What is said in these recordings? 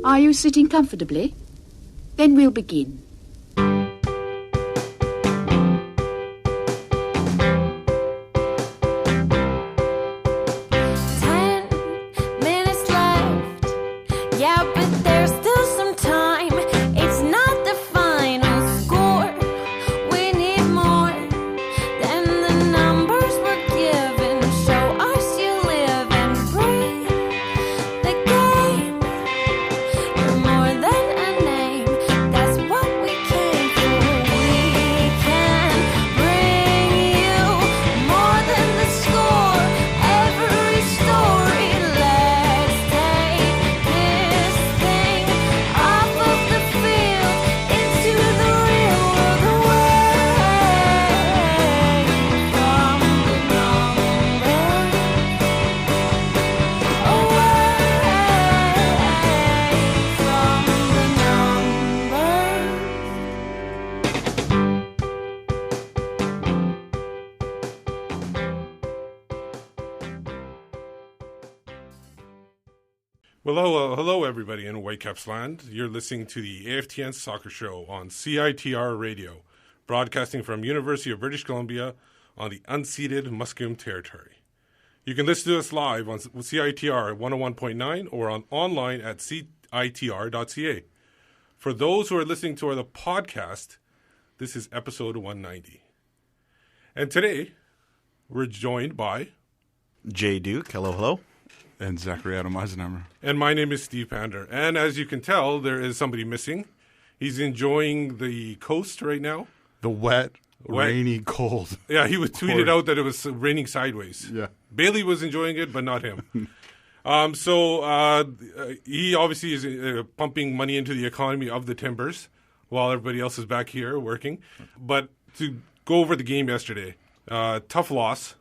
Are you sitting comfortably? Then we'll begin. 'Hello, hello, everybody in Whitecaps land. You're listening to the AFTN Soccer Show on CITR Radio, broadcasting from University of British Columbia on the unceded Musqueam territory. You can listen to us live on CITR 101.9 or online at CITR.ca. For those who are listening to the podcast, this is episode 190. And today, we're joined by Jay Duke. Hello, hello. And Zachary Adam Eisenhammer. And my name is Steve Pander. And as you can tell, there is somebody missing. He's enjoying the coast right now. The wet, rainy, cold. Yeah, he was tweeted out that it was raining sideways. Yeah. Bailey was enjoying it, but not him. He obviously is pumping money into the economy of the Timbers while everybody else is back here working. But to go over the game yesterday, tough loss,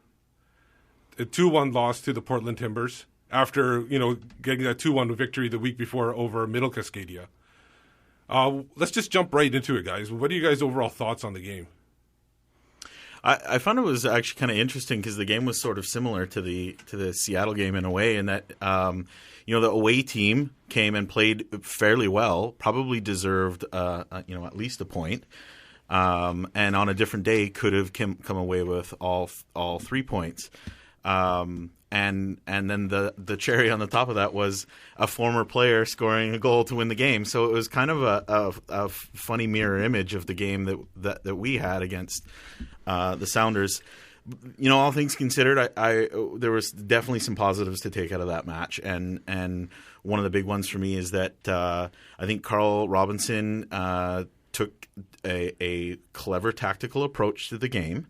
a 2-1 loss to the Portland Timbers after, getting that 2-1 victory the week before over Middle Cascadia. Let's just jump right into it, guys. What are you guys' overall thoughts on the game? I found it was actually kind of interesting because the game was sort of similar to the Seattle game in a way, in that the away team came and played fairly well, probably deserved at least a point, and on a different day could have come away with all 3 points. And then the cherry on the top of that was a former player scoring a goal to win the game. So it was kind of a funny mirror image of the game that we had against the Sounders. All things considered, there was definitely some positives to take out of that match. And one of the big ones for me is that I think Carl Robinson took a clever tactical approach to the game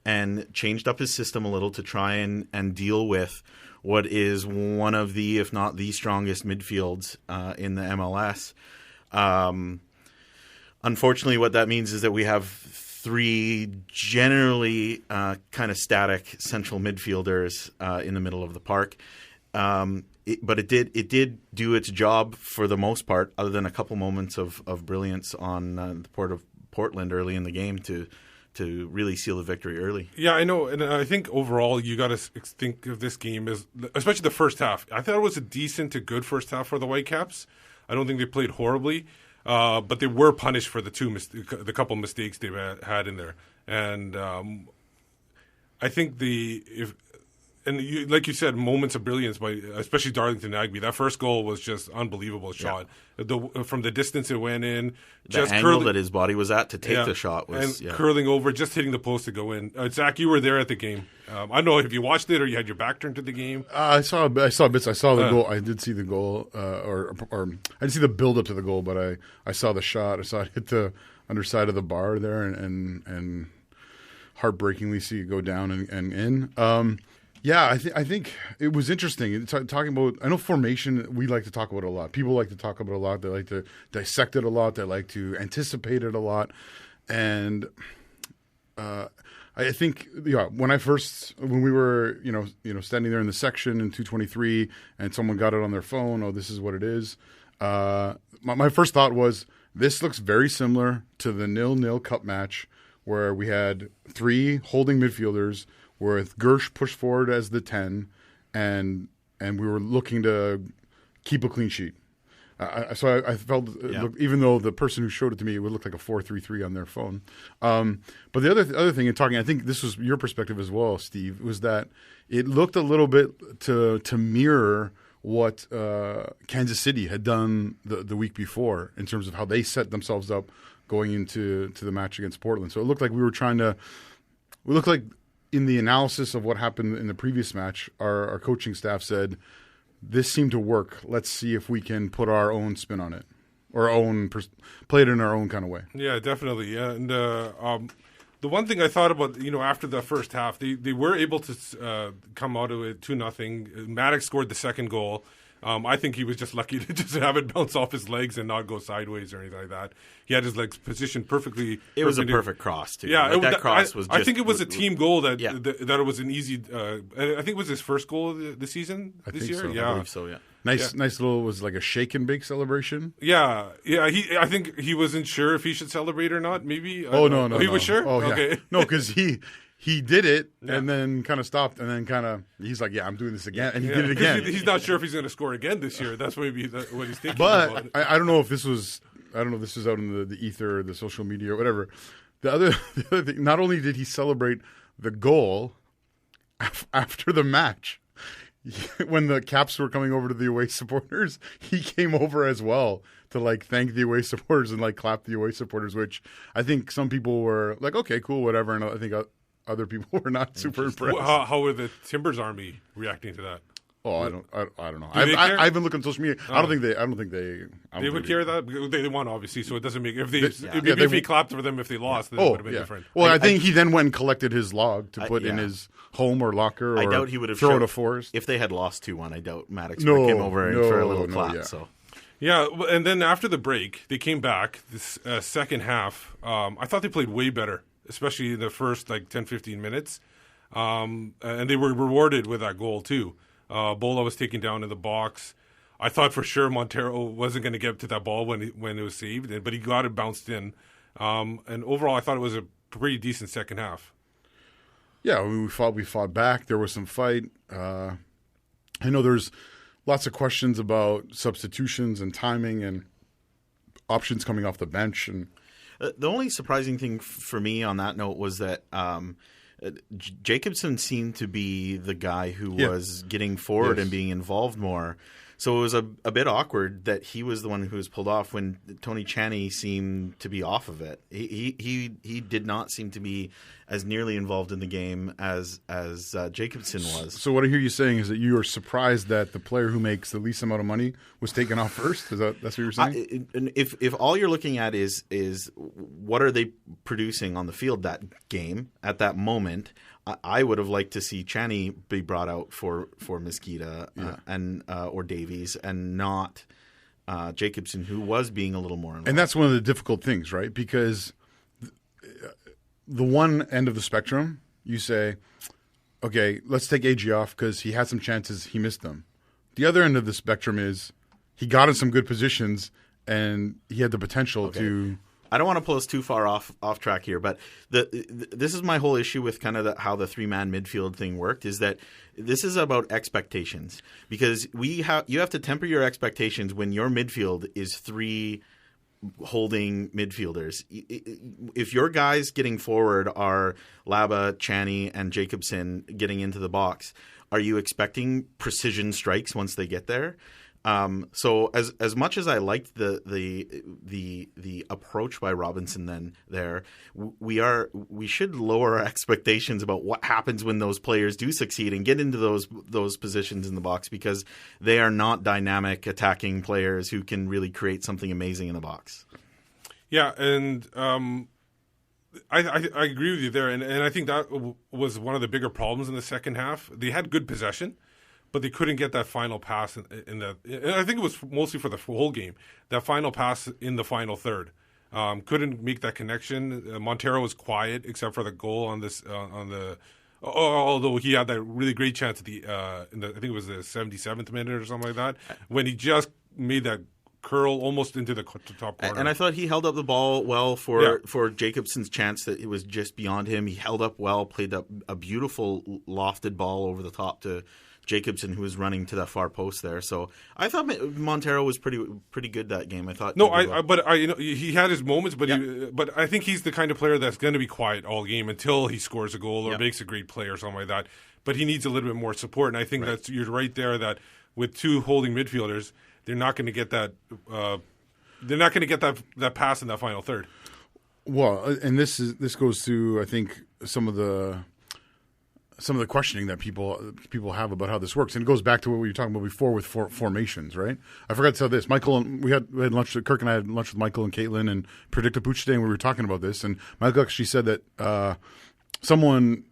and changed up his system a little to try and deal with what is one of the, if not the strongest midfields in the MLS. Unfortunately, what that means is that we have 3 generally kind of static central midfielders in the middle of the park. But it did do its job for the most part, other than a couple moments of brilliance on the port of Portland early in the game to really seal the victory early. Yeah, I know. And I think overall you got to think of this game as, especially the first half. I thought it was a decent to good first half for the Whitecaps. I don't think they played horribly, but they were punished for the couple mistakes they had in there. And I think like you said, moments of brilliance by especially Darlington Nagbe. That first goal was just unbelievable shot. Yeah. From the distance it went in, the angle that his body was at to take the shot was curling over, just hitting the post to go in. Zach, you were there at the game. I don't know if you watched it or you had your back turned to the game. I saw bits. I saw the goal. I did see the goal, or I didn't see the build up to the goal, but I saw the shot. I saw it hit the underside of the bar there, and heartbreakingly see it go down and in. Yeah, I think it was interesting. Talking about, I know formation, we like to talk about it a lot. People like to talk about it a lot. They like to dissect it a lot. They like to anticipate it a lot. And I think, when we were, standing there in the section in 223 and someone got it on their phone, this is what it is. My first thought was, this looks very similar to the 0-0 cup match where we had 3 holding midfielders with Gersh pushed forward as the 10, and we were looking to keep a clean sheet. I felt, look, even though the person who showed it to me, it would look like a 4-3-3 on their phone. But the other thing in talking, I think this was your perspective as well, Steve, was that it looked a little bit to mirror what Kansas City had done the week before in terms of how they set themselves up going into the match against Portland. So it looked like we looked like in the analysis of what happened in the previous match, our coaching staff said, this seemed to work. Let's see if we can put our own spin on it, or play it in our own kind of way. Yeah, definitely. Yeah. And the one thing I thought about, after the first half, they were able to come out of it 2-0. Maddox scored the second goal. I think he was just lucky to just have it bounce off his legs and not go sideways or anything like that. He had his legs positioned perfectly. It was a perfect cross, too. Yeah, that cross was just... I think it was a team goal that it was an easy... I think it was his first goal of the season this year. So. Yeah. I believe so, yeah. Nice little, was like a shake and bake celebration. Yeah. I think he wasn't sure if he should celebrate or not. Maybe. No. He was sure. Oh, yeah. Okay. No, because he did it and then kind of stopped and then he's like, yeah, I'm doing this again, and he did it again. He's not sure if he's going to score again this year. That's maybe what he's thinking. But I don't know if this was out in the ether or the social media or whatever. The other thing, not only did he celebrate the goal after the match. When the Caps were coming over to the away supporters, he came over as well to thank the away supporters and clap the away supporters, which I think some people were like, okay, cool, whatever, and I think other people were not super impressed. How were the Timbers Army reacting to that? Oh, I don't know. I've been looking on social media. I don't think they would care that they won, obviously. So it doesn't make if he clapped for them if they lost, then it would have been different. Well, I think he then went and collected his log to put in his home or locker. Or I doubt he would have thrown a forest. If they had lost 2-1, I doubt Maddox would have came over for a little clap. Yeah. So. Yeah, and then after the break, they came back this second half. I thought they played way better, especially in the first 10-15 minutes, and they were rewarded with that goal too. Bola was taken down in the box. I thought for sure Montero wasn't going to get to that ball when it was saved, but he got it bounced in. And overall, I thought it was a pretty decent second half. Yeah, we fought back. There was some fight. I know there's lots of questions about substitutions and timing and options coming off the bench. And the only surprising thing for me on that note was that Jacobson seemed to be the guy who was getting forward and being involved more. So it was a bit awkward that he was the one who was pulled off when Tony Chaney seemed to be off of it. He did not seem to be as nearly involved in the game as Jacobson was. So what I hear you saying is that you are surprised that the player who makes the least amount of money was taken off first? That's what you're saying? If all you're looking at is what are they producing on the field that game at that moment, I would have liked to see Chaney be brought out for Mesquita and or Davies, and not Jacobson, who was being a little more involved. And that's one of the difficult things, right? Because the one end of the spectrum, you say, okay, let's take AG off because he had some chances, he missed them. The other end of the spectrum is he got in some good positions and he had the potential to... I don't want to pull us too far off track here, but this is my whole issue with kind of how the 3-man midfield thing worked, is that this is about expectations, because you have to temper your expectations when your midfield is 3 holding midfielders. If your guys getting forward are Laba, Chaney, and Jacobson getting into the box, are you expecting precision strikes once they get there? So as much as I liked the approach by Robinson then there, we should lower our expectations about what happens when those players do succeed and get into those positions in the box, because they are not dynamic attacking players who can really create something amazing in the box. Yeah, and I agree with you there, and I think that was one of the bigger problems in the second half. They had good possession, but they couldn't get that final pass in that. And I think it was mostly for the whole game. That final pass in the final third, couldn't make that connection. Montero was quiet except for the goal on this although he had that really great chance at I think it was the 77th minute or something like that, when he just made that curl almost into the top corner. And I thought he held up the ball well for Jacobson's chance that it was just beyond him. He held up well, played up a beautiful lofted ball over the top to Jacobson, who was running to that far post there. So I thought Montero was pretty good that game. I thought. No, he had his moments, but but I think he's the kind of player that's going to be quiet all game until he scores a goal or makes a great play or something like that. But he needs a little bit more support, and I think that's you're right there that with two holding midfielders, they're not going to get that. They're not going to get that pass in that final third. Well, and this goes to, I think, some of the questioning that people have about how this works, and it goes back to what we were talking about before with formations, right? I forgot to tell this. Michael, we had lunch. Kirk and I had lunch with Michael and Caitlin and Predicta Puch today, and we were talking about this. And Michael actually said that someone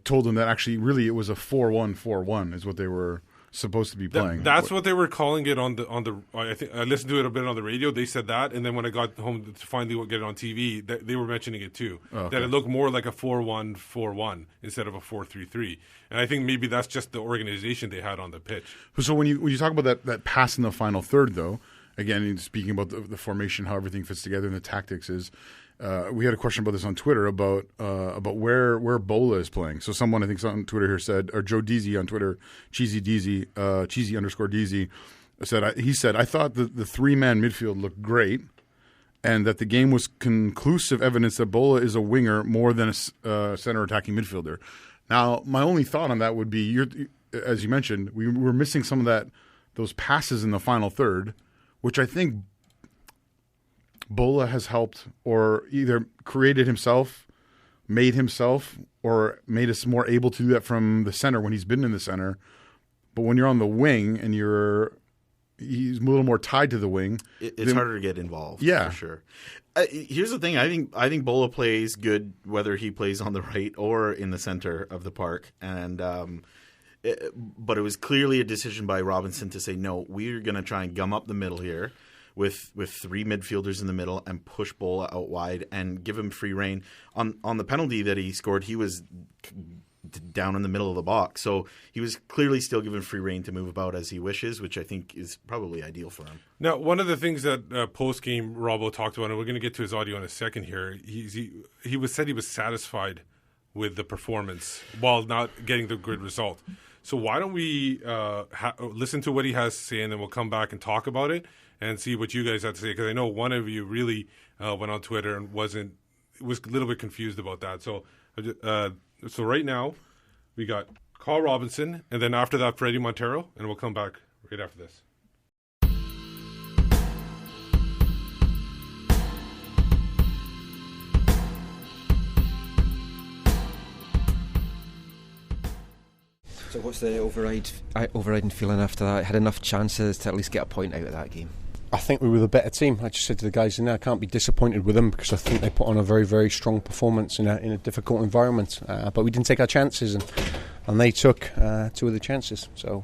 told him that actually, really, it was a 4-1-4-1 is what they were supposed to be playing. That's what they were calling it on the. I think I listened to it a bit on the radio. They said that, and then when I got home to finally get it on TV, they were mentioning it too. Oh, okay. That it looked more like a 4-1-4-1 instead of a 4-3-3. And I think maybe that's just the organization they had on the pitch. So when you talk about that pass in the final third, though, again speaking about the formation, how everything fits together, and the tactics is. We had a question about this on Twitter about where Bola is playing. So someone, I think on Twitter here said, or Joe Deasy on Twitter, cheesy _ Deasy, said, I thought the three-man midfield looked great and that the game was conclusive evidence that Bola is a winger more than a center attacking midfielder. Now, my only thought on that would be, as you mentioned, we were missing some of those passes in the final third, which I think Bola has helped or either created himself, made himself, or made us more able to do that from the center when he's been in the center. But when you're on the wing and he's a little more tied to the wing. It's harder to get involved. Yeah. For sure. Here's the thing. I think Bola plays good whether he plays on the right or in the center of the park. And but it was clearly a decision by Robinson to say, no, we're going to try and gum up the middle here. With three midfielders in the middle and push Bola out wide and give him free rein. On the penalty that he scored, he was down in the middle of the box. So he was clearly still given free rein to move about as he wishes, which I think is probably ideal for him. Now, one of the things that post-game Robbo talked about, and we're going to get to his audio in a second here, he said he was satisfied with the performance while not getting the good result. So why don't we listen to what he has to say, and then we'll come back and talk about it and see what you guys have to say, because I know one of you really went on Twitter and was a little bit confused about that. So right now we got Carl Robinson, and then after that Fredy Montero, and we'll come back right after this. So what's the overriding feeling after that? I had enough chances to at least get a point out of that game. I think we were the better team. I just said to the guys in there, I can't be disappointed with them because I think they put on a very, very strong performance in a difficult environment. But we didn't take our chances, and they took two of the chances. So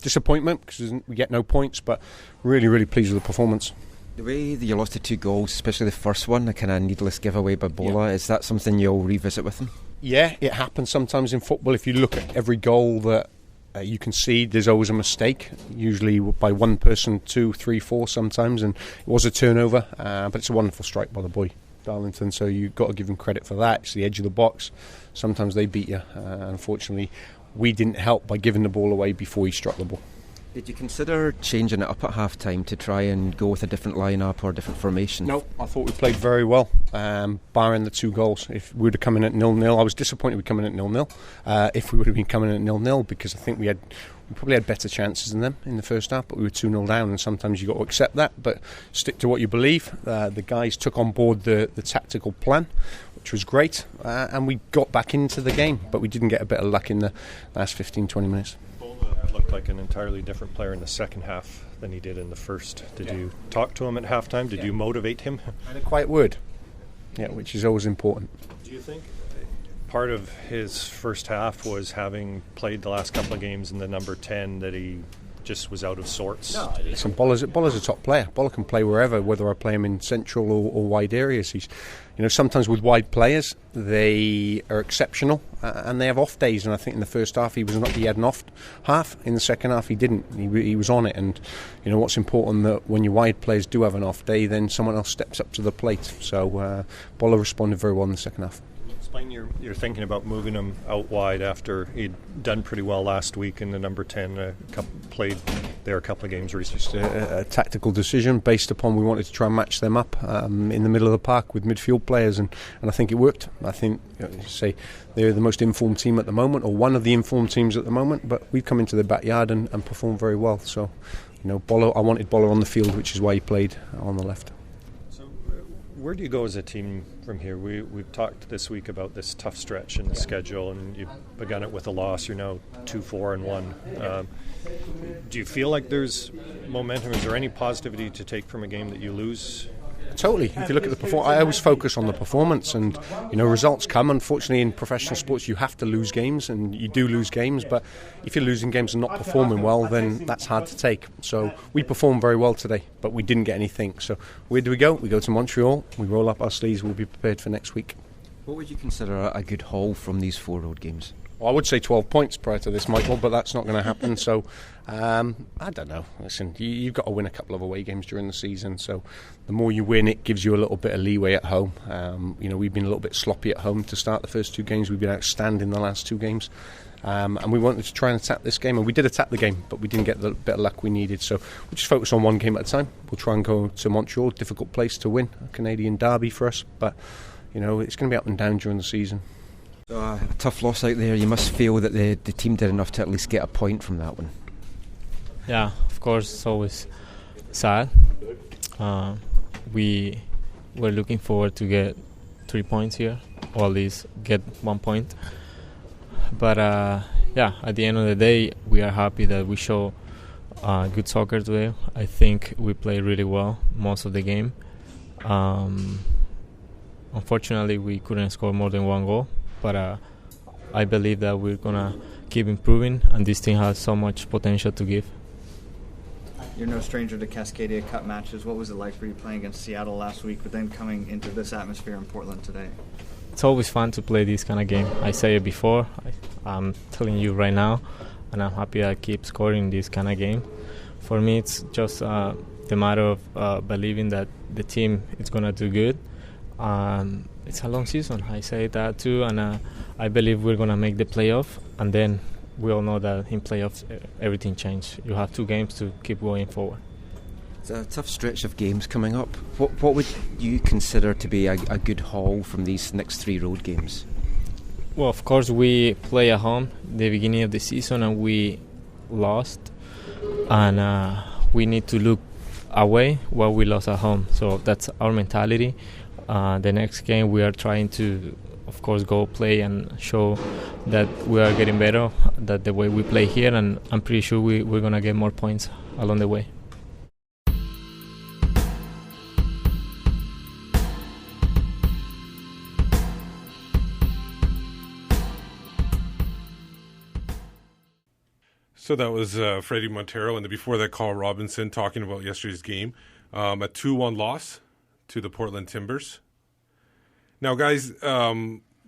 disappointment because we get no points, but really, really pleased with the performance. The way that you lost the 2 goals, especially the first one, a kind of needless giveaway by Bola, is that something you'll revisit with him? Yeah, it happens sometimes in football. If you look at every goal that you concede, there's always a mistake, usually by one person, 2, 3, 4 sometimes, and it was a turnover, but it's a wonderful strike by the boy, Darlington, so you've got to give him credit for that. It's the edge of the box. Sometimes they beat you. Unfortunately, we didn't help by giving the ball away before he struck the ball. Did you consider changing it up at half-time to try and go with a different line-up or a different formation? No, I thought we played very well, barring the 2 goals. If we would have come in at 0-0, I was disappointed we'd come in at 0-0. If we would have been coming in at 0-0, because I think we probably had better chances than them in the first half, but we were 2-0 down, and sometimes you've got to accept that, but stick to what you believe. The guys took on board the tactical plan, which was great, and we got back into the game, but we didn't get a bit of luck in the last 15-20 minutes. Looked like an entirely different player in the second half than he did in the first. Did you talk to him at halftime? Did you motivate him? I had a quiet word, which is always important. Do you think part of his first half was having played the last couple of games in the number 10 that he just was out of sorts? No, listen, Bola's a top player. Bola can play wherever, whether I play him in central or wide areas. He's, sometimes with wide players, they are exceptional and they have off days. And I think in the first half he had an off half. In the second half he didn't. He was on it. And what's important that when your wide players do have an off day, then someone else steps up to the plate. So Bola responded very well in the second half. Blaine, you're thinking about moving him out wide after he'd done pretty well last week in the number 10, played there a couple of games recently. Just a tactical decision based upon we wanted to try and match them up in the middle of the park with midfield players, and I think it worked. I think, say, they're the most informed team at the moment, or one of the informed teams at the moment, but we've come into the backyard and performed very well. So, Bolo, I wanted Bolo on the field, which is why he played on the left. Where do you go as a team from here? We've talked this week about this tough stretch in the schedule, and you've begun it with a loss. You're now 2-4-1. Do you feel like there's momentum? Is there any positivity to take from a game that you lose? Totally. If you look at the performance, I always focus on the performance, and results come. Unfortunately, in professional sports, you have to lose games, and you do lose games. But if you're losing games and not performing well, then that's hard to take. So we performed very well today, but we didn't get anything. So where do we go? We go to Montreal. We roll up our sleeves. We'll be prepared for next week. What would you consider a good haul from these 4 road games? Well, I would say 12 points prior to this, Michael, but that's not going to happen. So, I don't know. Listen, you've got to win a couple of away games during the season. So, the more you win, it gives you a little bit of leeway at home. We've been a little bit sloppy at home to start the first 2 games. We've been outstanding the last 2 games. And we wanted to try and attack this game. And we did attack the game, but we didn't get the bit of luck we needed. So, we'll just focus on one game at a time. We'll try and go to Montreal, difficult place to win, a Canadian derby for us. But, it's going to be up and down during the season. A tough loss out there. You must feel that the team did enough to at least get a point from that one. Yeah, of course, it's always sad. We were looking forward to get 3 points here, or at least get 1 point. But at the end of the day, we are happy that we show good soccer today. I think we played really well most of the game. Unfortunately, we couldn't score more than 1 goal. But I believe that we're going to keep improving, and this team has so much potential to give. You're no stranger to Cascadia Cup matches. What was it like for you playing against Seattle last week, but then coming into this atmosphere in Portland today? It's always fun to play this kind of game. I said it before. I'm telling you right now, and I'm happy I keep scoring this kind of game. For me, it's just the matter of believing that the team is going to do good. It's a long season, I say that too, and I believe we're going to make the playoff, and then we all know that in playoffs everything changes. You have 2 games to keep going forward. It's a tough stretch of games coming up. What would you consider to be a good haul from these next 3 road games? Well, of course, we play at home the beginning of the season and we lost, and we need to look away while we lost at home. So that's our mentality. The next game we are trying to, of course, go play and show that we are getting better, that the way we play here, and I'm pretty sure we're going to get more points along the way. So that was Fredy Montero, and before that, Carl Robinson talking about yesterday's game. A 2-1 loss to the Portland Timbers. Now, guys,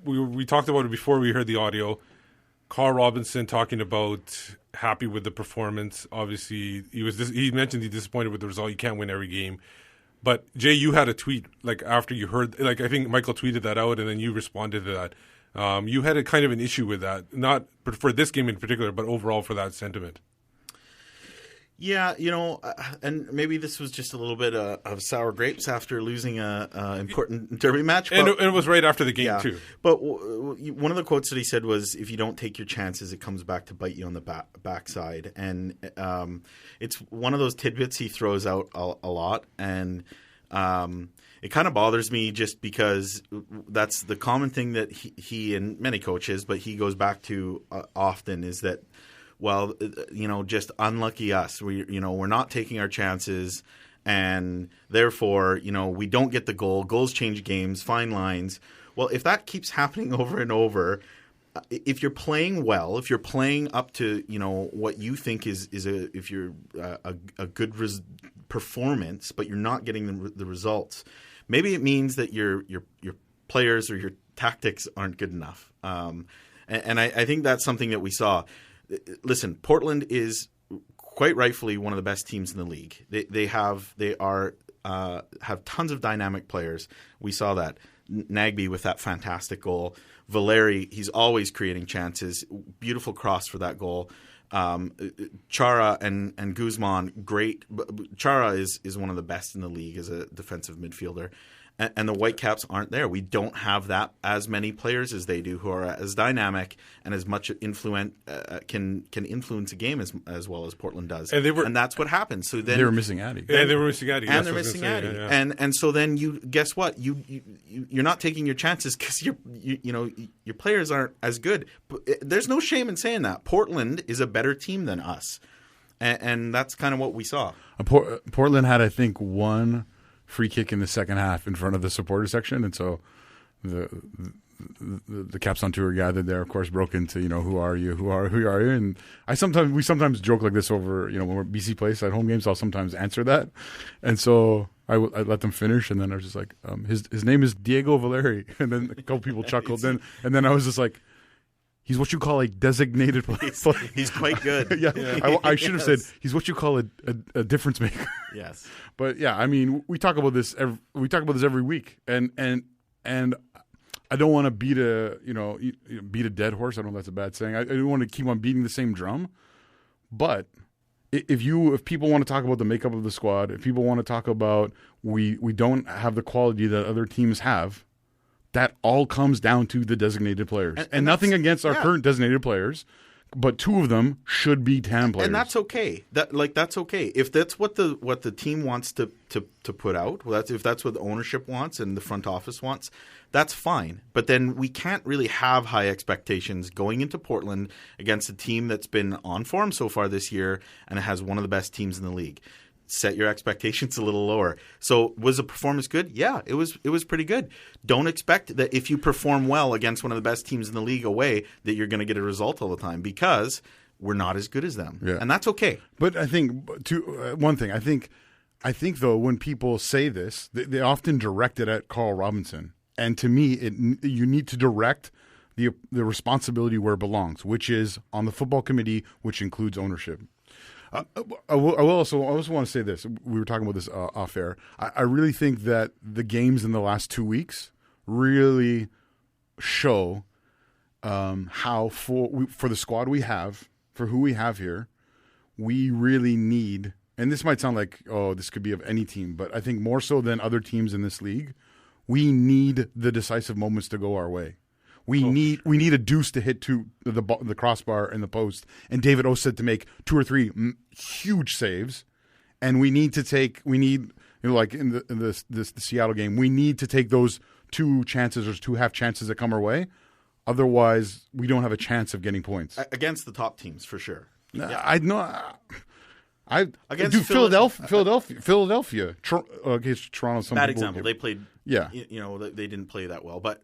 we talked about it before we heard the audio. Carl Robinson talking about happy with the performance. Obviously, he mentioned he's disappointed with the result. You can't win every game. But, Jay, you had a tweet after you heard, I think Michael tweeted that out, and then you responded to that. You had a kind of an issue with that, not for this game in particular, but overall for that sentiment. Yeah, and maybe this was just a little bit of sour grapes after losing a important derby match. But, and it was right after the game, too. But one of the quotes that he said was, if you don't take your chances, it comes back to bite you on the backside. And it's one of those tidbits he throws out a lot. And it kind of bothers me just because that's the common thing that he and many coaches, but he goes back to often, is that, well, just unlucky us. We're not taking our chances, and therefore, we don't get the goal. Goals change games, fine lines. Well, if that keeps happening over and over, if you're playing well, if you're playing up to what you think is a good performance, but you're not getting the results, maybe it means that your players or your tactics aren't good enough. And I think that's something that we saw. Listen, Portland is quite rightfully one of the best teams in the league. They have tons of dynamic players. We saw that. Nagbe with that fantastic goal. Valeri, he's always creating chances. Beautiful cross for that goal. Chara and Guzman, great. Chara is one of the best in the league as a defensive midfielder. And the Whitecaps aren't there. We don't have that as many players as they do who are as dynamic and as much can influence a game as well as Portland does. And that's what happened. So then they were missing Addy. They were missing Addy. And they're missing Addy. Yeah. And so then you guess what? You're not taking your chances because your players aren't as good. There's no shame in saying that. Portland is a better team than us, and that's kind of what we saw. Portland had, I think, one free kick in the second half in front of the supporter section, and so the Caps on tour gathered there, of course, broke into who are you, and we sometimes joke like this over when we're BC plays at home games. I'll sometimes answer that, and so I let them finish, and then I was just like, his name is Diego Valeri, and then a couple people chuckled, and then I was just like, he's what you call a designated player. He's quite good. Yeah. I should have said he's what you call a difference maker. Yes. But yeah, I mean, we talk about this every week, and I don't want to beat a dead horse. I don't know if that's a bad saying. I don't want to keep on beating the same drum. But if people want to talk about the makeup of the squad, if people want to talk about we don't have the quality that other teams have, that all comes down to the designated players. And nothing against our current designated players, but two of them should be TAM players. And that's okay. That's okay. If that's what the team wants to put out, if that's what the ownership wants and the front office wants, that's fine. But then we can't really have high expectations going into Portland against a team that's been on form so far this year and has one of the best teams in the league. Set your expectations a little lower. So was the performance good? Yeah, it was pretty good. Don't expect that if you perform well against one of the best teams in the league away that you're going to get a result all the time, because we're not as good as them. Yeah. And that's okay. But I think one thing, I think though, when people say this, they often direct it at Carl Robinson. And to me, you need to direct the responsibility where it belongs, which is on the football committee, which includes ownership. I also want to say this. We were talking about this off air. I really think that the games in the last 2 weeks really show how for the squad we have, for who we have here, we really need. And this might sound like, this could be of any team, but I think more so than other teams in this league, we need the decisive moments to go our way. We need a deuce to hit to the crossbar and the post, and David Ossett to make 2 or 3 huge saves, and like in the Seattle game, we need to take those 2 chances or 2 half chances that come our way. Otherwise, we don't have a chance of getting points against the top teams for sure. Yeah. I know. Against Philadelphia against Toronto. Bad example. They played. Yeah, they didn't play that well. But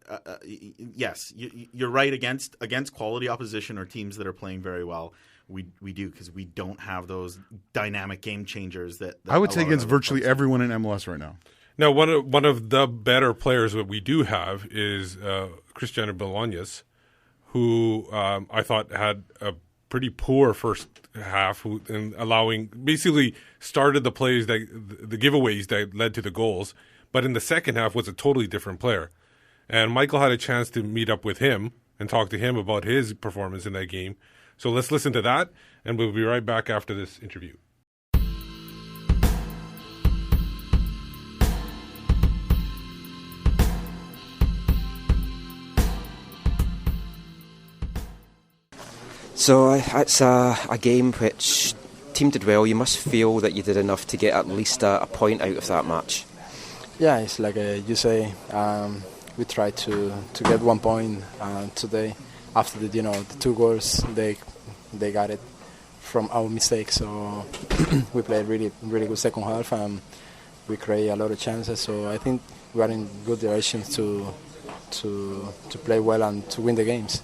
yes, you're right. Against quality opposition or teams that are playing very well, we do, because we don't have those dynamic game changers that I would say against virtually everyone in MLS right now. Now, one of the better players that we do have is Christian Bolanos, who I thought had a pretty poor first half, and basically started the plays the giveaways that led to the goals, but in the second half was a totally different player. And Michael had a chance to meet up with him and talk to him about his performance in that game. So let's listen to that, and we'll be right back after this interview. So it's a game which team did well. You must feel that you did enough to get at least a point out of that match. Yeah, it's like you say. We tried to get 1 point today. After the 2 goals, they got it from our mistakes. So we played really really good second half, and we create a lot of chances. So I think we are in good direction to play well and to win the games.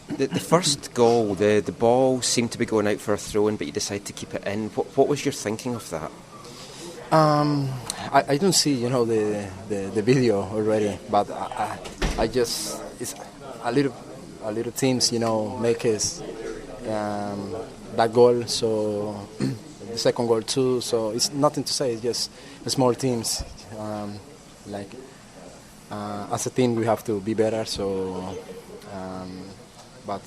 The first goal, the ball seemed to be going out for a throw-in, but you decided to keep it in. What was your thinking of that? I don't see, the video already, but I just, it's a little teams, make us that goal. So the second goal too. So it's nothing to say. It's just small teams, like as a team we have to be better. So, but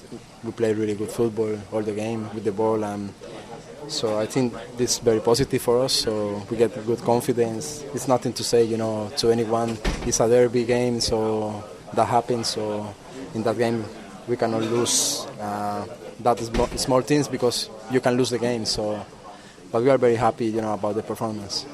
we play really good football all the game with the ball. So I think this is very positive for us. So we get good confidence. It's nothing to say, to anyone. It's a derby game, so that happens. So in that game we cannot lose that small things because you can lose the game. So, but we are very happy, about the performance.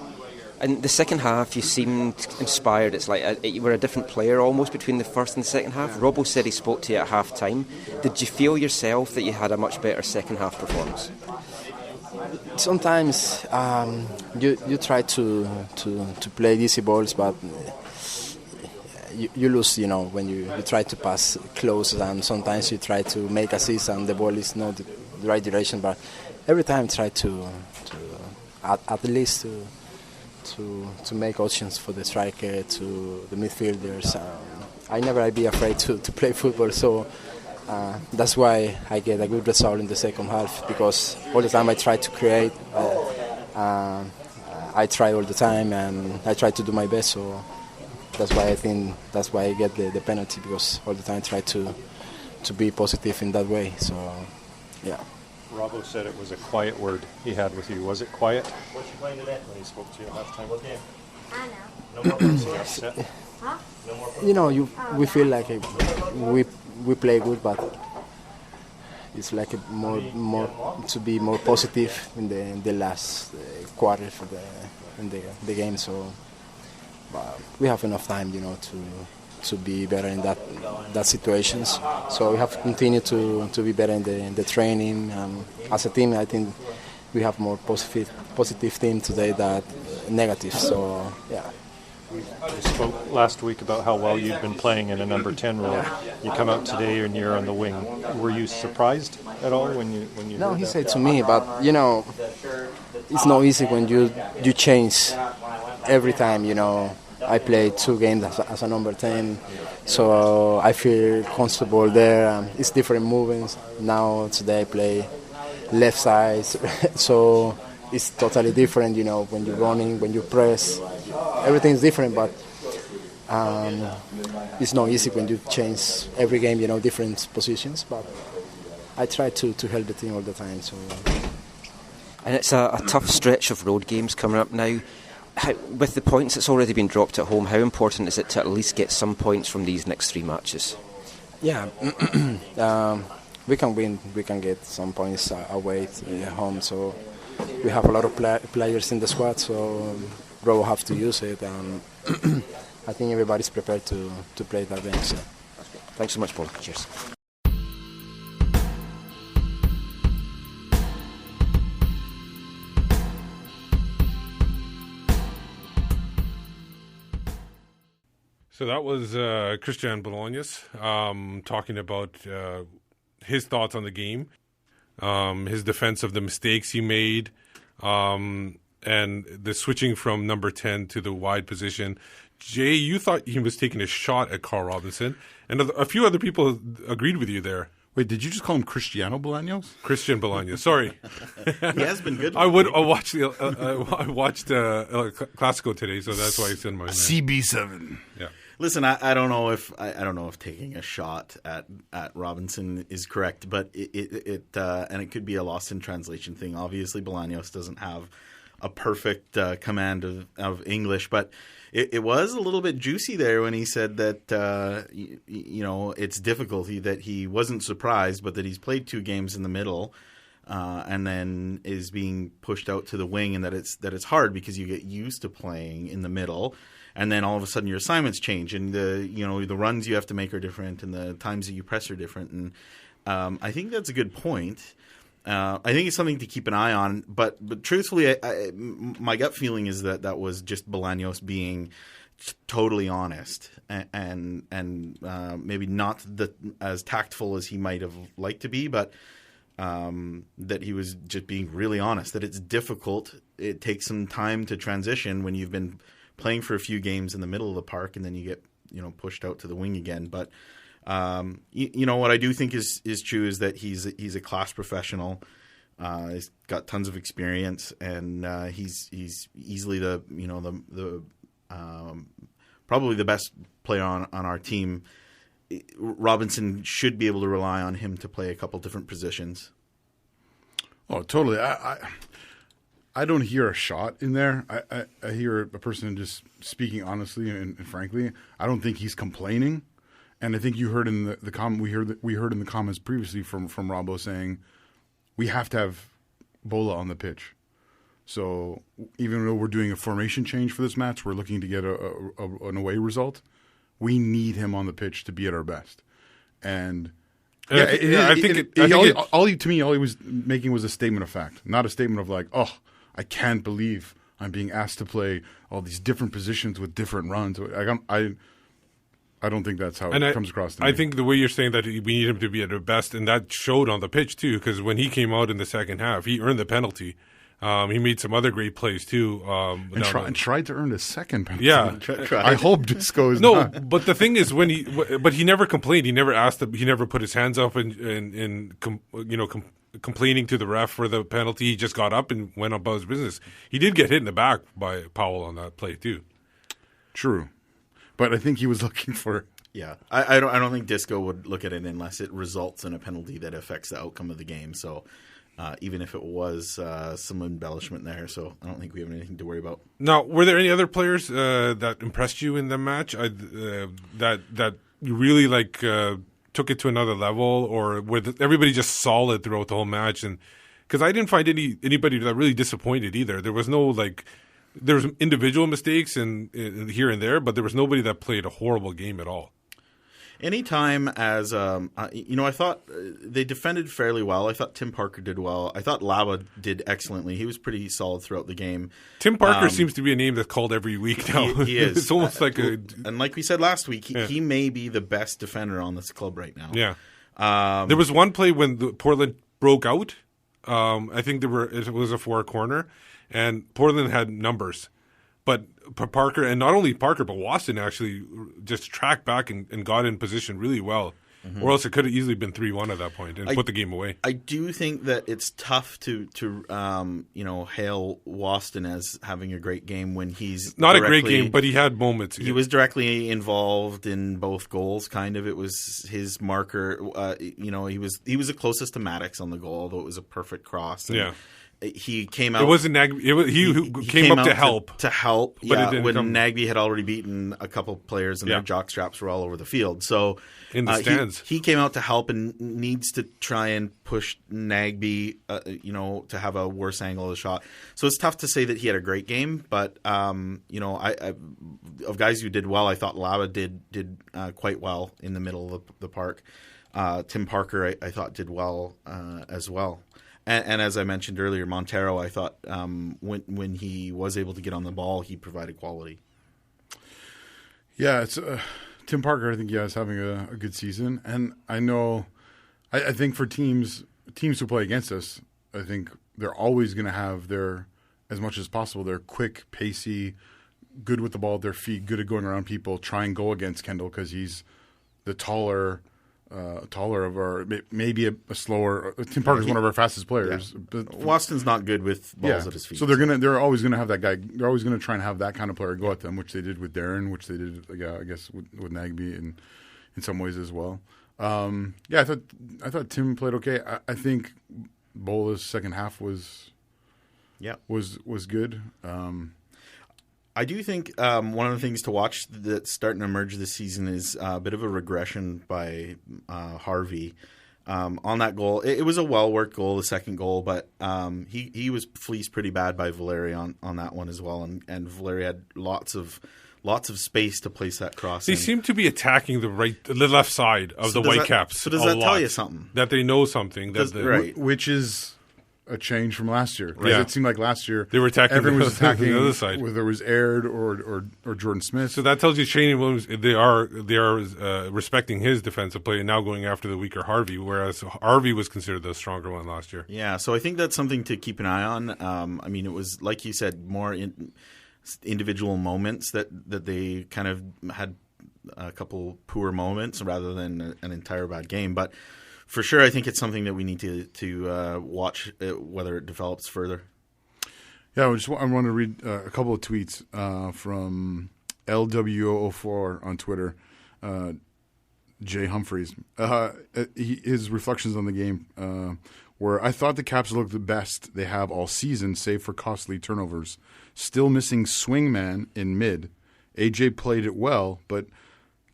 In the second half, you seemed inspired. It's like you were a different player almost between the first and the second half. Robbo said he spoke to you at half time. Did you feel yourself that you had a much better second half performance? Sometimes you try to play easy balls, but you lose, when you try to pass close, and sometimes you try to make assists and the ball is not the right direction. But every time try to at least to make options for the striker, to the midfielders. I never be afraid to play football, so that's why I get a good result in the second half, because all the time I try to create. I try all the time and I try to do my best, so that's why I get the penalty, because all the time I try to be positive in that way. So, yeah. Robbo said it was a quiet word he had with you. Was it quiet? What's you playing today? When he spoke to you last time. What game? I know. No more points. You upset? Huh? No more points. We feel like we play good, but it's like more to be more positive in the last quarter for the game. So, but we have enough time, to be better in that situations. So we have to continue to be better in the training. As a team, I think we have more positive team today than negative. So yeah. We spoke last week about how well you'd been playing in a number 10 role. You come out today and you're on the wing. Were you surprised at all when you? No, he said to me, but it's not easy when you change every time. I played 2 games as a number 10, so I feel comfortable there. It's different movements. Now today I play left side, so it's totally different. When you're running, when you press, everything's different. But it's not easy when you change every game. Different positions. But I try to help the team all the time. So. And it's a tough stretch of road games coming up now. With the points that's already been dropped at home, how important is it to at least get some points from these next 3 matches? Yeah, we can win. We can get some points away at home. So we have a lot of players in the squad, so Robbo have to use it. And I think everybody's prepared to play that game. So. Thanks so much, Paul. Cheers. So that was Christian Bolanos talking about his thoughts on the game, his defense of the mistakes he made, and the switching from number 10 to the wide position. Jay, you thought he was taking a shot at Carl Robinson, and a few other people agreed with you there. Wait, did you just call him Cristiano Bolanos? Christian Bolanos. Sorry, he has been good. I watched Classico today, so that's why it's in my name. CB7. Yeah. Listen, I don't know if taking a shot at Robinson is correct, but it and it could be a lost in translation thing. Obviously, Bolanos doesn't have a perfect command of English, but it was a little bit juicy there when he said that it's difficulty, that he wasn't surprised, but that he's played 2 games in the middle. And then is being pushed out to the wing, and that it's hard because you get used to playing in the middle, and then all of a sudden your assignments change, and the runs you have to make are different, and the times that you press are different. And I think that's a good point. I think it's something to keep an eye on. But truthfully, my gut feeling is that was just Bolanos being totally honest and maybe not as tactful as he might have liked to be, but. That he was just being really honest, that it's difficult. It takes some time to transition when you've been playing for a few games in the middle of the park and then you get pushed out to the wing again. But what I do think is true is that he's a class professional. He's got tons of experience, and he's easily the probably the best player on our team. Robinson should be able to rely on him to play a couple different positions. Oh, totally. I don't hear a shot in there. I hear a person just speaking honestly and frankly. I don't think he's complaining, and I think you heard in the comment we heard in the comments previously from Robbo saying we have to have Bola on the pitch. So even though we're doing a formation change for this match, we're looking to get an away result. We need him on the pitch to be at our best, and all he was making was a statement of fact, not a statement of like, oh, I can't believe I'm being asked to play all these different positions with different runs. I don't think that's how it comes across to me. I think the way you're saying that we need him to be at our best, and that showed on the pitch too, because when he came out in the second half, he earned the penalty. He made some other great plays too, and tried to earn a second penalty. Yeah, I hope Disco is not. But the thing is, but he never complained. He never asked. He never put his hands up and complaining to the ref for the penalty. He just got up and went about his business. He did get hit in the back by Powell on that play too. True, but I think he was looking for. Yeah, I don't think Disco would look at it unless it results in a penalty that affects the outcome of the game. So. Even if it was some embellishment there, so I don't think we have anything to worry about. Now, were there any other players that impressed you in the match that you really took it to another level, or were everybody just solid throughout the whole match? And because I didn't find anybody that really disappointed either. There was no there was individual mistakes and here and there, but there was nobody that played a horrible game at all. Anytime as, I thought they defended fairly well. I thought Tim Parker did well. I thought Laba did excellently. He was pretty solid throughout the game. Tim Parker seems to be a name that's called every week now. He is. It's almost and like we said last week, he may be the best defender on this club right now. Yeah. There was one play when Portland broke out. I think it was a forward corner, and Portland had numbers. But Parker, and not only Parker, but Waston actually just tracked back and got in position really well. Mm-hmm. Or else it could have easily been 3-1 at that point and put the game away. I do think that it's tough to hail Waston as having a great game when he's not a great game, but he had moments. He was directly involved in both goals. Kind of, it was his marker. He was the closest to Maddox on the goal, although it was a perfect cross. Yeah. He came out. It wasn't Nagby. He came up to help. To help, but when Nagby had already beaten a couple players and their jock straps were all over the field. So in the stands, he came out to help and needs to try and push Nagby, to have a worse angle of the shot. So it's tough to say that he had a great game, but of guys who did well, I thought Lava did quite well in the middle of the park. Tim Parker, I thought, did well as well. And as I mentioned earlier, Montero, I thought when he was able to get on the ball, he provided quality. Yeah, it's Tim Parker. I think is having a good season, and I think for teams who play against us, I think they're always going to have as much as possible, they're quick, pacey, good with the ball at their feet, good at going around people, try and go against Kendall because he's the taller of our, maybe a slower. Tim Parker's one of our fastest players. Yeah. But Waston's not good with balls at his feet. So they're always gonna have that guy. They're always gonna try and have that kind of player go at them, which they did with Darren, which they did, I guess, with Nagby, and in some ways as well. I thought Tim played okay. I think Bola's second half was good. I do think one of the things to watch that's starting to emerge this season is a bit of a regression by Harvey on that goal. It was a well-worked goal, the second goal, but he was fleeced pretty bad by Valeri on that one as well, and Valeri had lots of space to place that cross. They seem to be attacking the left side of the Whitecaps. So does that tell you something? That they know something. Right. Which is a change from last year. Right. Yeah. It seemed like last year they were attacking everyone was attacking the other side. Whether it was Aird or Jordan Smith. So that tells you Shane Williams, they are respecting his defensive play and now going after the weaker Harvey, whereas Harvey was considered the stronger one last year. Yeah, so I think that's something to keep an eye on. It was, like you said, more individual moments that they kind of had a couple poor moments rather than an entire bad game. But for sure, I think it's something that we need to watch whether it develops further. Yeah, I want to read a couple of tweets from LWO04 on Twitter, Jay Humphreys. His reflections on the game were, I thought the Caps looked the best they have all season, save for costly turnovers. Still missing swingman in mid. AJ played it well, but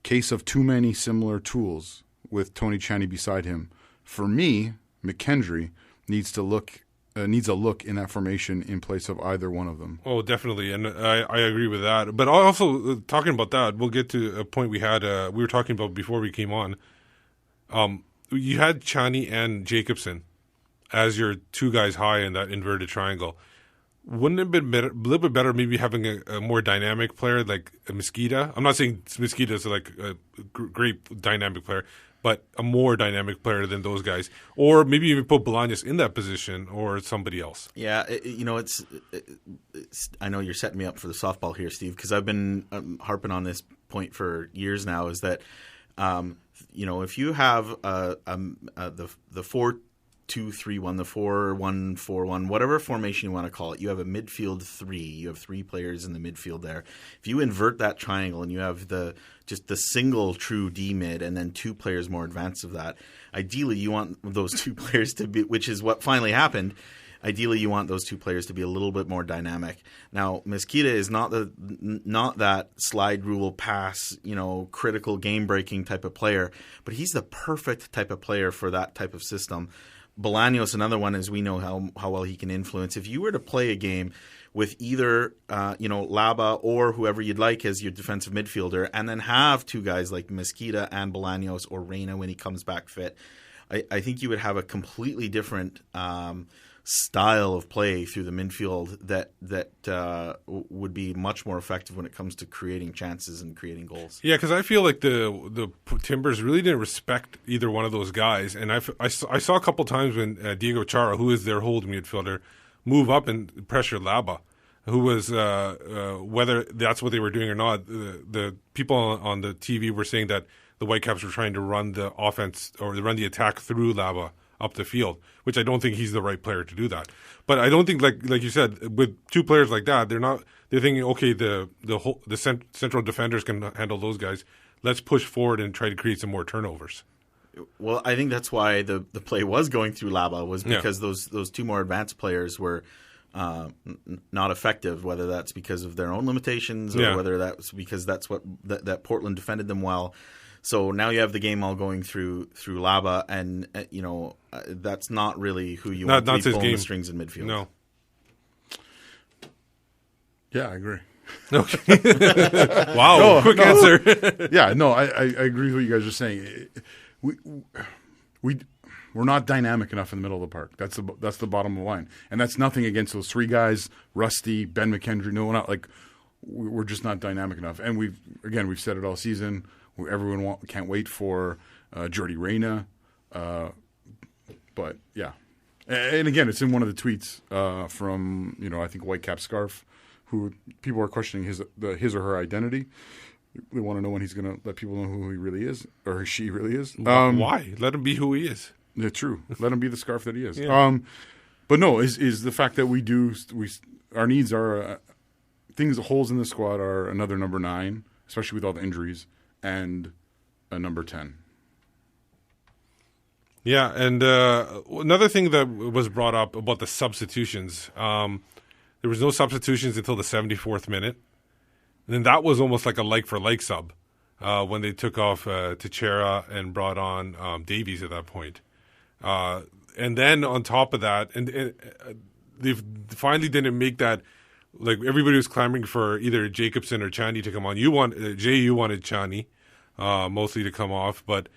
case of too many similar tools with Tony Chani beside him. For me, McKendry needs a look in that formation in place of either one of them. Oh, definitely, and I agree with that. But also, talking about that, we'll get to a point we were talking about before we came on. You had Chani and Jacobson as your two guys high in that inverted triangle. Wouldn't it have been a little bit better maybe having a more dynamic player like a Mosqueda? I'm not saying Mosqueda is like a great dynamic player, but a more dynamic player than those guys. Or maybe even put Bolanos in that position or somebody else. Yeah, it's I know you're setting me up for the softball here, Steve, because I've been harping on this point for years now, is that, if you have the 4-2-3-1, the 4-1-4-1, whatever formation you want to call it, you have a midfield three. You have three players in the midfield there. If you invert that triangle and you have just the single true D mid and then two players more advanced of that, ideally you want those two players to be, which is what finally happened. Ideally, you want those two players to be a little bit more dynamic. Now, Mosqueda is not that slide rule pass, critical game breaking type of player, but he's the perfect type of player for that type of system. Bolanos, another one, as we know how well he can influence. If you were to play a game with either Laba or whoever you'd like as your defensive midfielder, and then have two guys like Mosqueda and Bolanos or Reyna when he comes back fit, I think you would have a completely different style of play through the midfield that would be much more effective when it comes to creating chances and creating goals. Yeah, because I feel like the Timbers really didn't respect either one of those guys, and I saw a couple times when Diego Chara, who is their holding midfielder, move up and pressure Laba, who was whether that's what they were doing or not. The people on the TV were saying that the Whitecaps were trying to run the offense or run the attack through Laba up the field, which I don't think he's the right player to do that. But I don't think, like you said, with two players like that, they're thinking, okay, the central defenders can handle those guys. Let's push forward and try to create some more turnovers. Well, I think that's why the play was going through Laba, was because those two more advanced players were not effective, whether that's because of their own limitations or whether that's because that's what that Portland defended them well. So now you have the game all going through Laba, and that's not really who you want to be pulling the strings in midfield. No. Yeah, I agree. Okay. Wow, quick answer. Yeah, no, I agree with what you guys are saying. We're not dynamic enough in the middle of the park. That's the bottom of the line, and that's nothing against those three guys, Rusty, Ben McKendry. No, not like we're just not dynamic enough. And we've said it all season. Everyone can't wait for Jordy Reyna. But, yeah. And, again, it's in one of the tweets from, I think Whitecap Scarf, who people are questioning his or her identity. They want to know when he's going to let people know who he really is, or she really is. Why? Let him be who he is. Yeah, true. Let him be the Scarf that he is. Yeah. But, no, is the fact that our needs are holes in the squad are another number 9, especially with all the injuries, and a number 10. Yeah, and another thing that was brought up about the substitutions, there was no substitutions until the 74th minute. And then that was almost like a like-for-like sub when they took off Teixeira and brought on Davies at that point. And then on top of that, and they finally didn't make that. Like, everybody was clamoring for either Jacobson or Chani to come on. You wanted Chani mostly to come off, but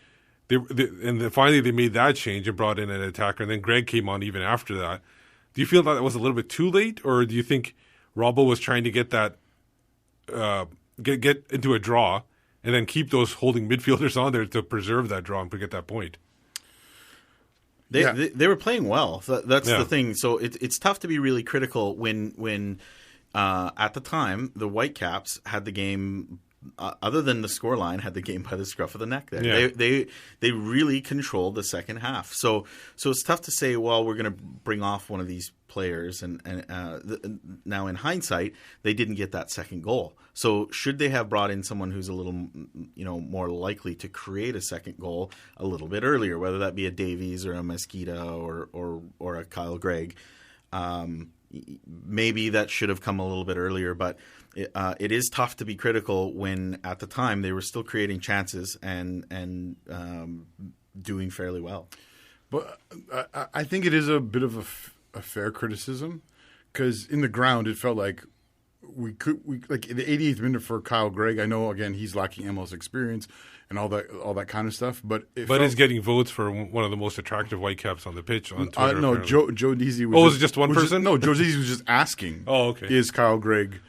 finally they made that change and brought in an attacker, and then Greg came on even after that. Do you feel that was a little bit too late, or do you think Robbo was trying to get that get into a draw and then keep those holding midfielders on there to preserve that draw and to get that point? They were playing well. That's the thing. So it's tough to be really critical when at the time the Whitecaps had the game other than the scoreline, had the game by the scruff of the neck there. Yeah. They really controlled the second half. So it's tough to say, well, we're going to bring off one of these players. And now in hindsight, they didn't get that second goal. So should they have brought in someone who's a little, more likely to create a second goal a little bit earlier, whether that be a Davies or a Mosquita or a Kyle Gregg? Maybe that should have come a little bit earlier, but it is tough to be critical when at the time they were still creating chances and doing fairly well. But I think it is a bit of a fair criticism, because in the ground it felt like we like in the 88th minute for Kyle Gregg. I know again he's lacking MLS experience and all that kind of stuff, but he's getting votes for one of the most attractive Whitecaps on the pitch on Twitter. No, Joe Deasy was. Was it just one person? No, Joe Deasy was just asking. Oh, okay. Is Kyle Gregg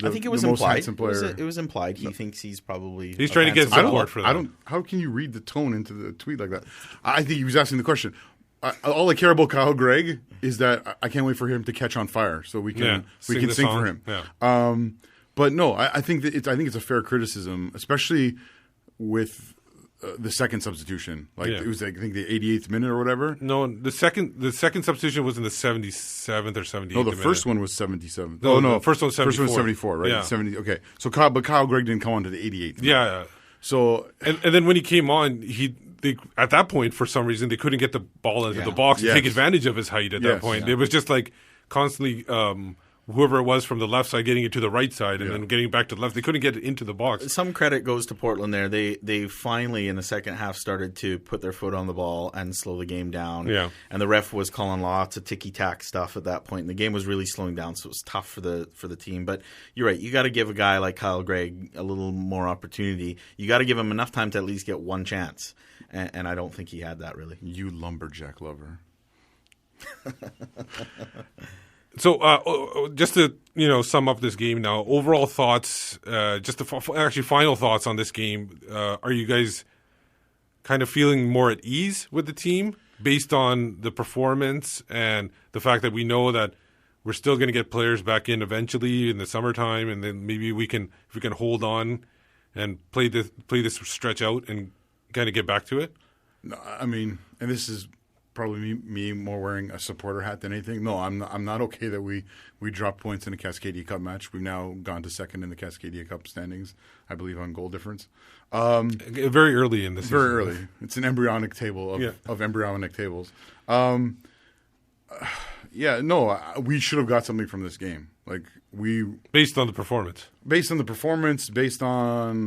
I think it was implied. It was implied. He thinks he's probably. He's trying to get support for that. How can you read the tone into the tweet like that? I think he was asking the question. All I care about Kyle Gregg is that I can't wait for him to catch on fire, so we can sing for him. Yeah. But no, I think it's a fair criticism, especially with the second substitution. It was I think the 88th minute or whatever. No, the second substitution was in the 77th or 78th. No, the first one was 77th. No, the first one was 74. First one was 74, right? Yeah. 70. Okay, so Kyle Gregg didn't come on to the 88th minute. Yeah. So and then when he came on, they at that point for some reason they couldn't get the ball into the box and take advantage of his height at that point. It was just like constantly whoever it was from the left side getting it to the right side and then getting back to the left. They couldn't get it into the box. Some credit goes to Portland there. They finally in the second half started to put their foot on the ball and slow the game down. Yeah. And the ref was calling lots of ticky-tack stuff at that point. And the game was really slowing down, so it was tough for the team. But you're right. You got to give a guy like Kyle Gregg a little more opportunity. You got to give him enough time to at least get one chance. And I don't think he had that, really. You lumberjack lover. So just to sum up this game now, overall thoughts, final thoughts on this game. Are you guys kind of feeling more at ease with the team based on the performance and the fact that we know that we're still going to get players back in eventually in the summertime, and then maybe if we can hold on and play this stretch out and kind of get back to it? No, I mean, and this is probably me more wearing a supporter hat than anything. No, I'm not okay that we dropped points in a Cascadia Cup match. We've now gone to second in the Cascadia Cup standings, I believe, on goal difference. Very early in the season. Very early. It's an embryonic table of embryonic tables. We should have got something from this game. Based on the performance. Based on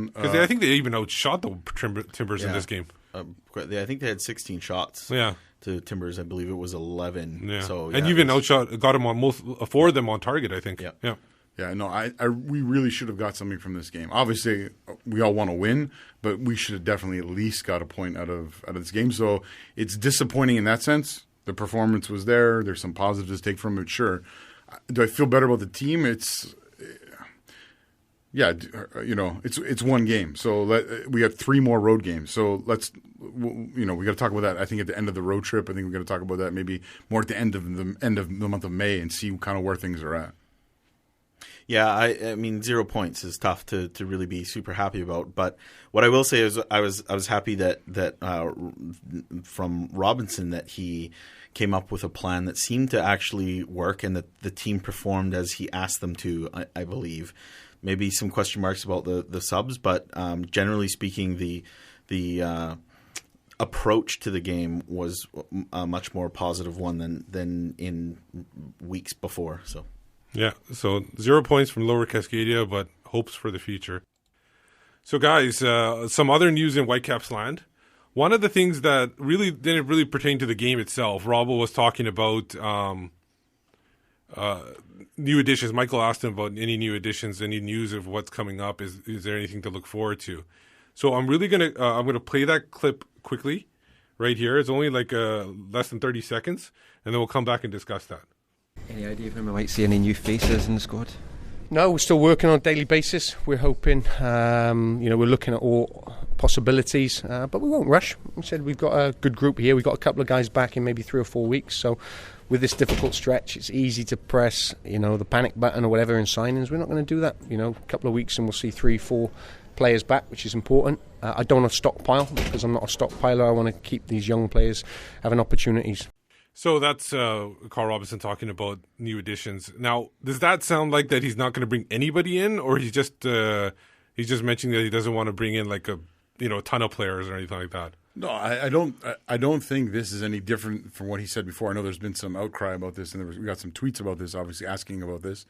because I think they even outshot the Timbers in this game. I think they had 16 shots. Yeah. To Timbers, I believe it was 11. Yeah. So, and even got them on four of them on target, I think. Yeah. Yeah, no, we really should have got something from this game. Obviously, we all want to win, but we should have definitely at least got a point out of this game. So it's disappointing in that sense. The performance was there. There's some positives to take from it, sure. Do I feel better about the team? It's one game. So we have 3 more road games. So we got to talk about that. I think at the end of the road trip, I think we're going to talk about that maybe more at the end of the month of May and see kind of where things are at. Yeah, I mean 0 points is tough to really be super happy about. But what I will say is I was happy that from Robinson that he came up with a plan that seemed to actually work and that the team performed as he asked them to, I believe. Maybe some question marks about the subs, but generally speaking, the approach to the game was a much more positive one than in weeks before. So. Yeah, so 0 points from Lower Cascadia, but hopes for the future. So, guys, some other news in Whitecaps land. One of the things that really didn't really pertain to the game itself, Robbo was talking about new additions. Michael asked him about any new additions, any news of what's coming up. Is there anything to look forward to? So I'm really gonna play that clip quickly right here. It's only less than 30 seconds, and then we'll come back and discuss that. Any idea when we might see any new faces in the squad? No, we're still working on a daily basis. We're hoping, we're looking at all possibilities, but we won't rush. We said we've got a good group here. We've got a couple of guys back in maybe 3 or 4 weeks, so with this difficult stretch, it's easy to press, the panic button or whatever in signings. We're not going to do that. A couple of weeks and we'll see 3-4 players back, which is important. I don't want to stockpile because I'm not a stockpiler. I want to keep these young players having opportunities. So that's Carl Robinson talking about new additions. Now, does that sound like that he's not going to bring anybody in, or he's just mentioning that he doesn't want to bring in like a ton of players or anything like that? No, I don't think this is any different from what he said before. I know there's been some outcry about this, and we got some tweets about this, obviously asking about this.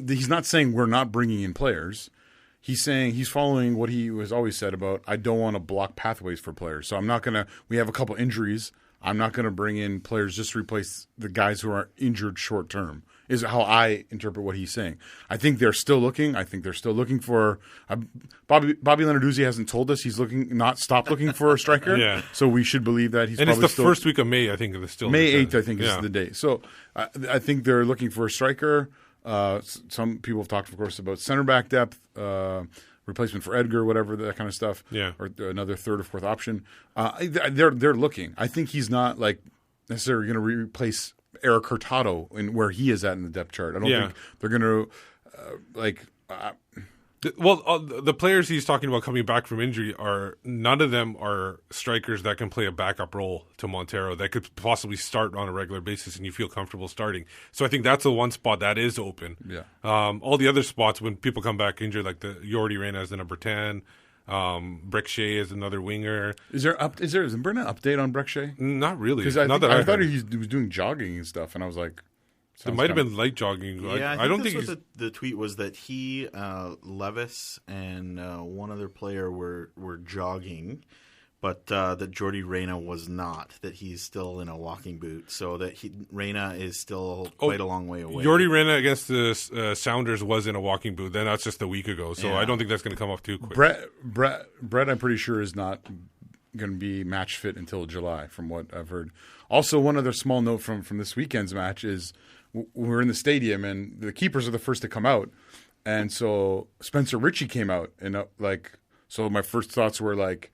He's not saying we're not bringing in players. He's saying he's following what he has always said about I don't want to block pathways for players. So I'm not going to – we have a couple injuries. I'm not going to bring in players just to replace the guys who are injured short term, is how I interpret what he's saying. I think they're still looking. I think they're still looking for Bobby Lenarduzzi hasn't told us he's stopped looking for a striker. Yeah. So we should believe that he's and probably it's the first week of May, I think. May 8th, I think, is the date. So I think they're looking for a striker. Some people have talked, of course, about center back depth, replacement for Edgar, whatever, that kind of stuff. Yeah. Or another third or fourth option. They're looking. I think he's not like necessarily going to replace Eric Hurtado in where he is at in the depth chart. I don't think they're going to the players he's talking about coming back from injury none of them are strikers that can play a backup role to Montero that could possibly start on a regular basis and you feel comfortable starting. So I think that's the one spot that is open. Yeah. All the other spots when people come back injured, like the Yordi Reyna as the number 10, Breck Shea is another winger. Is there an update on Breck Shea? Not really. Because I thought he was doing jogging and stuff, and I was like, it might have been light jogging. Yeah, I don't think the tweet was that he, Levis, and one other player were jogging, but that Yordi Reyna was not. That he's still in a walking boot, so that Reyna is still quite a long way away. Yordi Reyna against the Sounders was in a walking boot. Then that's just a week ago, so I don't think that's going to come up too quick. Brett, I'm pretty sure is not going to be match fit until July, from what I've heard. Also, one other small note from this weekend's match is we're in the stadium and the keepers are the first to come out, and so Spencer Ritchie came out and so my first thoughts were like,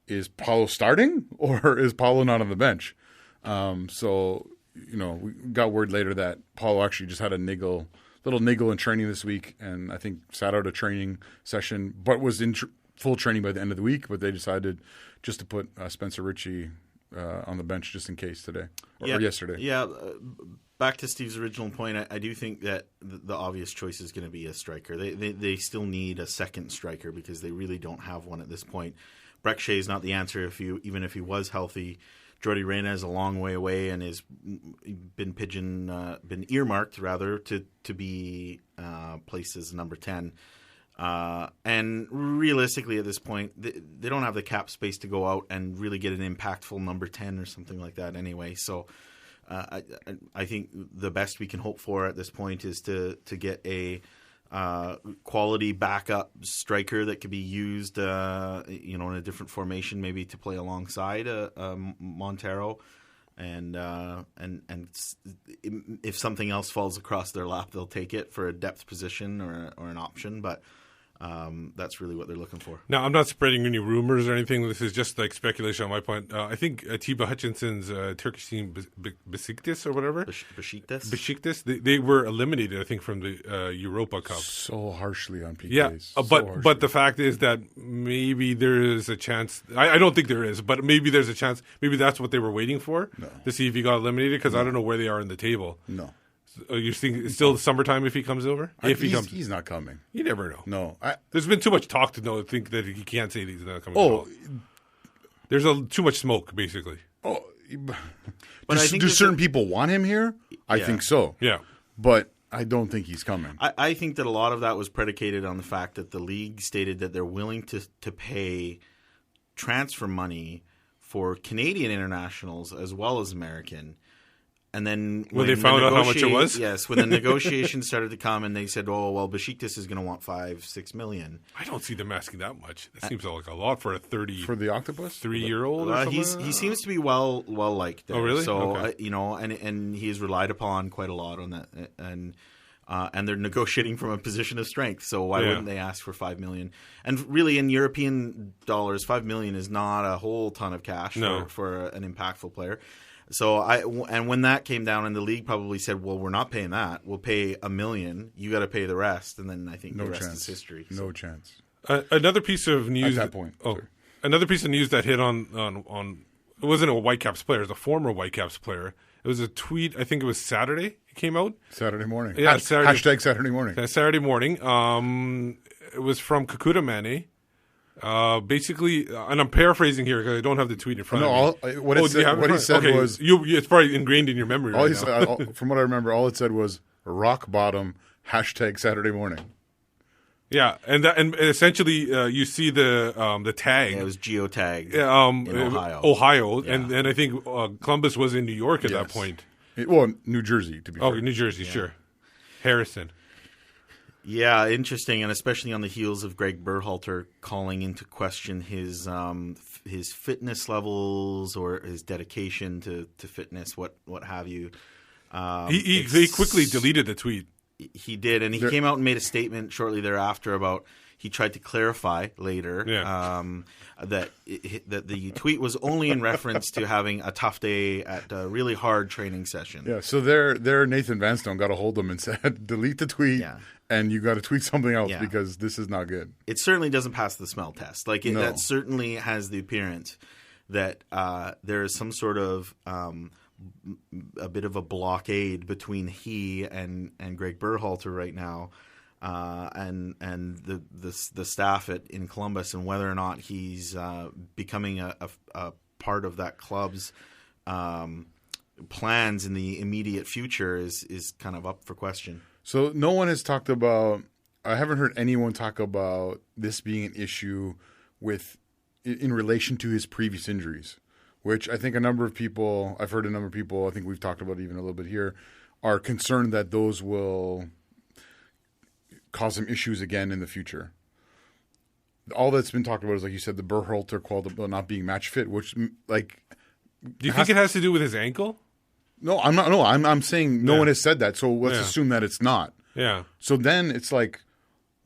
is Paulo starting or is Paulo not on the bench? So we got word later that Paulo actually just had a little niggle in training this week, and I think sat out a training session, but was in full training by the end of the week. But they decided just to put Spencer Ritchie on the bench just in case today or yesterday. Yeah. Back to Steve's original point, I do think that the obvious choice is going to be a striker. They still need a second striker because they really don't have one at this point. Breck Shea is not the answer even if he was healthy. Yordi Reyna is a long way away and has been earmarked rather to be placed as number 10. And realistically at this point, they don't have the cap space to go out and really get an impactful number 10 or something like that anyway. So I think the best we can hope for at this point is to get a quality backup striker that could be used, in a different formation, maybe to play alongside Montero, and if something else falls across their lap, they'll take it for a depth position or an option, but. That's really what they're looking for. Now, I'm not spreading any rumors or anything. This is just like speculation on my point. I think Atiba Hutchinson's Turkish team, Besiktas or whatever. Besiktas, they were eliminated, I think, from the Europa Cup. So harshly on PKs. Yeah, but the fact is that maybe there is a chance. I don't think there is, but maybe there's a chance. Maybe that's what they were waiting for to see if he got eliminated, because I don't know where they are in the table. No. You think it's still summertime if he comes over? He's not coming. You never know. No, there's been too much talk to think that he can't say that he's not coming. Oh, there's too much smoke, basically. Oh, but do certain people want him here? I think so. Yeah, but I don't think he's coming. I think that a lot of that was predicated on the fact that the league stated that they're willing to pay transfer money for Canadian internationals as well as American. And then when they found out how much it was? Yes, when the negotiations started to come and they said, oh, well, Besiktas is going to want $5-6 million. I don't see them asking that much. That seems like a lot for a 30 for the octopus 3-year-old. He seems to be well liked there. Oh, really? So okay. And he's relied upon quite a lot on that, and they're negotiating from a position of strength. So why wouldn't they ask for $5 million? And really, in European dollars, $5 million is not a whole ton of cash for an impactful player. So and when that came down, and the league probably said, "Well, we're not paying that. We'll pay $1 million. You got to pay the rest." And then I think the rest is history. No chance. Another piece of news at that point. Another piece of news that hit on it wasn't a Whitecaps player; it was a former Whitecaps player. It was a tweet. I think it was Saturday. It came out Saturday morning. Yeah, hashtag Saturday morning. Saturday morning. It was from Kakuta Mane. Basically, and I'm paraphrasing here because I don't have the tweet in front of me. What he said was, it's probably ingrained in your memory. From what I remember, all it said was rock bottom hashtag Saturday morning. Yeah, and essentially you see the tag. Yeah, it was geotagged in Ohio, yeah. and I think Columbus was in New York at that point. New Jersey to be fair. New Jersey, sure. Harrison. Yeah, interesting, and especially on the heels of Greg Berhalter calling into question his fitness levels or his dedication to fitness, what have you. He quickly deleted the tweet. He did, and he came out and made a statement shortly thereafter about he tried to clarify later that the tweet was only in reference to having a tough day at a really hard training session. Yeah, so there Nathan Vanstone got a hold of him and said, delete the tweet, and you got to tweet something else because this is not good. It certainly doesn't pass the smell test. That certainly has the appearance that there is some sort of a bit of a blockade between he and Greg Berhalter right now, and the staff in Columbus, and whether or not he's becoming a part of that club's plans in the immediate future is kind of up for question. So no one has talked about. I haven't heard anyone talk about this being an issue in relation to his previous injuries, which I think I've heard a number of people, I think we've talked about even a little bit here, are concerned that those will cause him issues again in the future. All that's been talked about is, like you said, the Berhalter called about not being match fit, which, like... Do you think it has to do with his ankle? No, I'm not. No, I'm saying no one has said that, so let's assume that it's not. Yeah. So then it's like,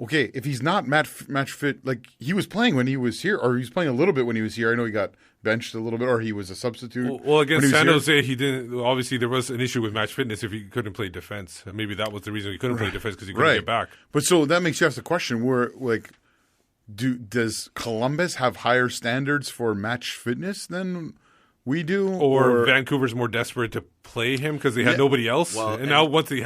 okay, if he's not match fit, like he was playing when he was here, or he was playing a little bit when he was here. I know he got benched a little bit, or he was a substitute. Well, against San Jose, he didn't. Obviously, there was an issue with match fitness if he couldn't play defense. Maybe that was the reason he couldn't play defense, because he couldn't get back. But so that makes you ask the question: where, like, does Columbus have higher standards for match fitness than we do, or Vancouver's more desperate to play him because they had nobody else? Well, and now once they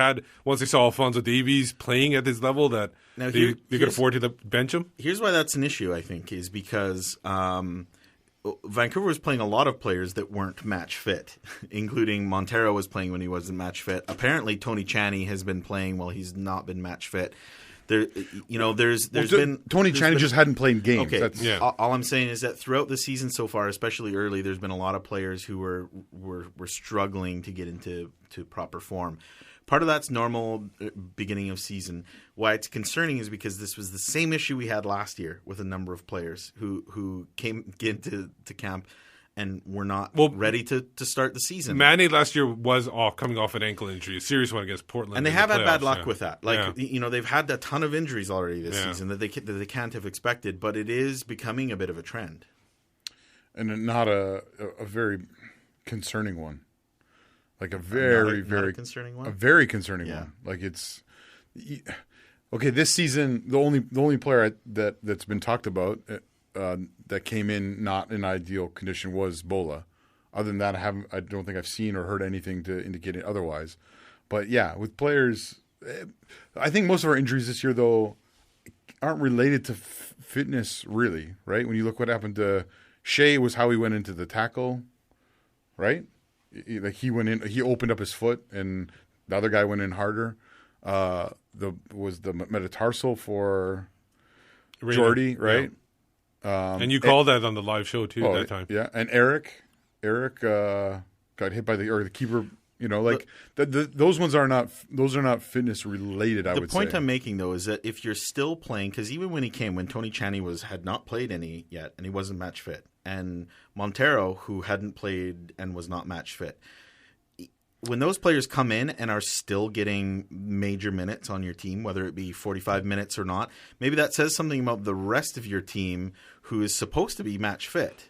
saw Alphonso Davies playing at this level, that they could afford to bench him. Here's why that's an issue, I think, is because Vancouver was playing a lot of players that weren't match fit, including Montero was playing when he wasn't match fit. Apparently, Tony Chaney has been playing while he's not been match fit. Tony Chaney just hadn't played games. Okay, all I'm saying is that throughout the season so far, especially early, there's been a lot of players who were struggling to get into proper form. Part of that's normal beginning of season. Why it's concerning is because this was the same issue we had last year with a number of players who came into camp and were not ready to start the season. Mane last year was coming off an ankle injury, a serious one against Portland. And they have had bad luck with that. They've had a ton of injuries already this season that they can't have expected, but it is becoming a bit of a trend. And not a very concerning one. Like a very concerning one? A very concerning one. Like it's... Okay, this season, the only player that's been talked about... that came in not in ideal condition was Bola. Other than that, I don't think I've seen or heard anything to indicate it otherwise. But yeah, with players, I think most of our injuries this year though aren't related to fitness really, right? When you look what happened to Shea, was how he went into the tackle, right? Like he went in, he opened up his foot, and the other guy went in harder. The metatarsal for Jordy, right? Yeah. And you called that on the live show too that time. Yeah, and Eric got hit by the keeper. Those ones are not fitness related. I would say. The point I'm making though is that if you're still playing, because even when Tony Chaney had not played any yet, and he wasn't match fit, and Montero, who hadn't played and was not match fit. When those players come in and are still getting major minutes on your team, whether it be 45 minutes or not, maybe that says something about the rest of your team who is supposed to be match fit.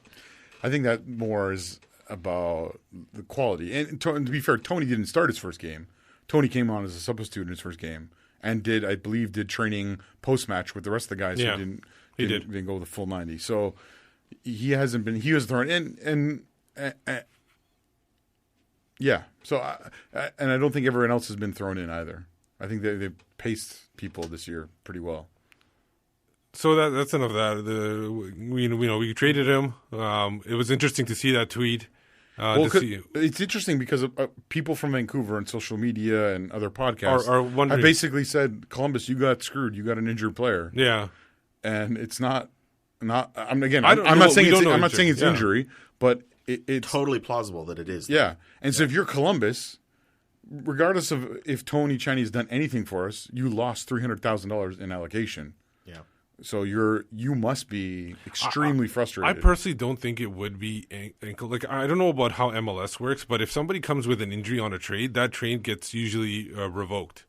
I think that more is about the quality. And to be fair, Tony didn't start his first game. Tony came on as a substitute in his first game and I believe did training post-match with the rest of the guys who didn't go the full 90. So he was thrown in yeah. So and I don't think everyone else has been thrown in either. I think they've paced people this year pretty well. So that's enough of that. We traded him. It was interesting to see that tweet. It's interesting because people from Vancouver and social media and other podcasts are wondering. I basically said, Columbus, you got screwed. You got an injured player. Yeah, and it's not. I'm not saying it's injury, but it's totally plausible that it is. Yeah, and so if you're Columbus, regardless of if Tony Chinese has done anything for us, you lost $300,000 in allocation. Yeah. So you must be extremely frustrated. I personally don't think it would be ankle. Like, I don't know about how MLS works, but if somebody comes with an injury on a trade, that trade gets usually revoked.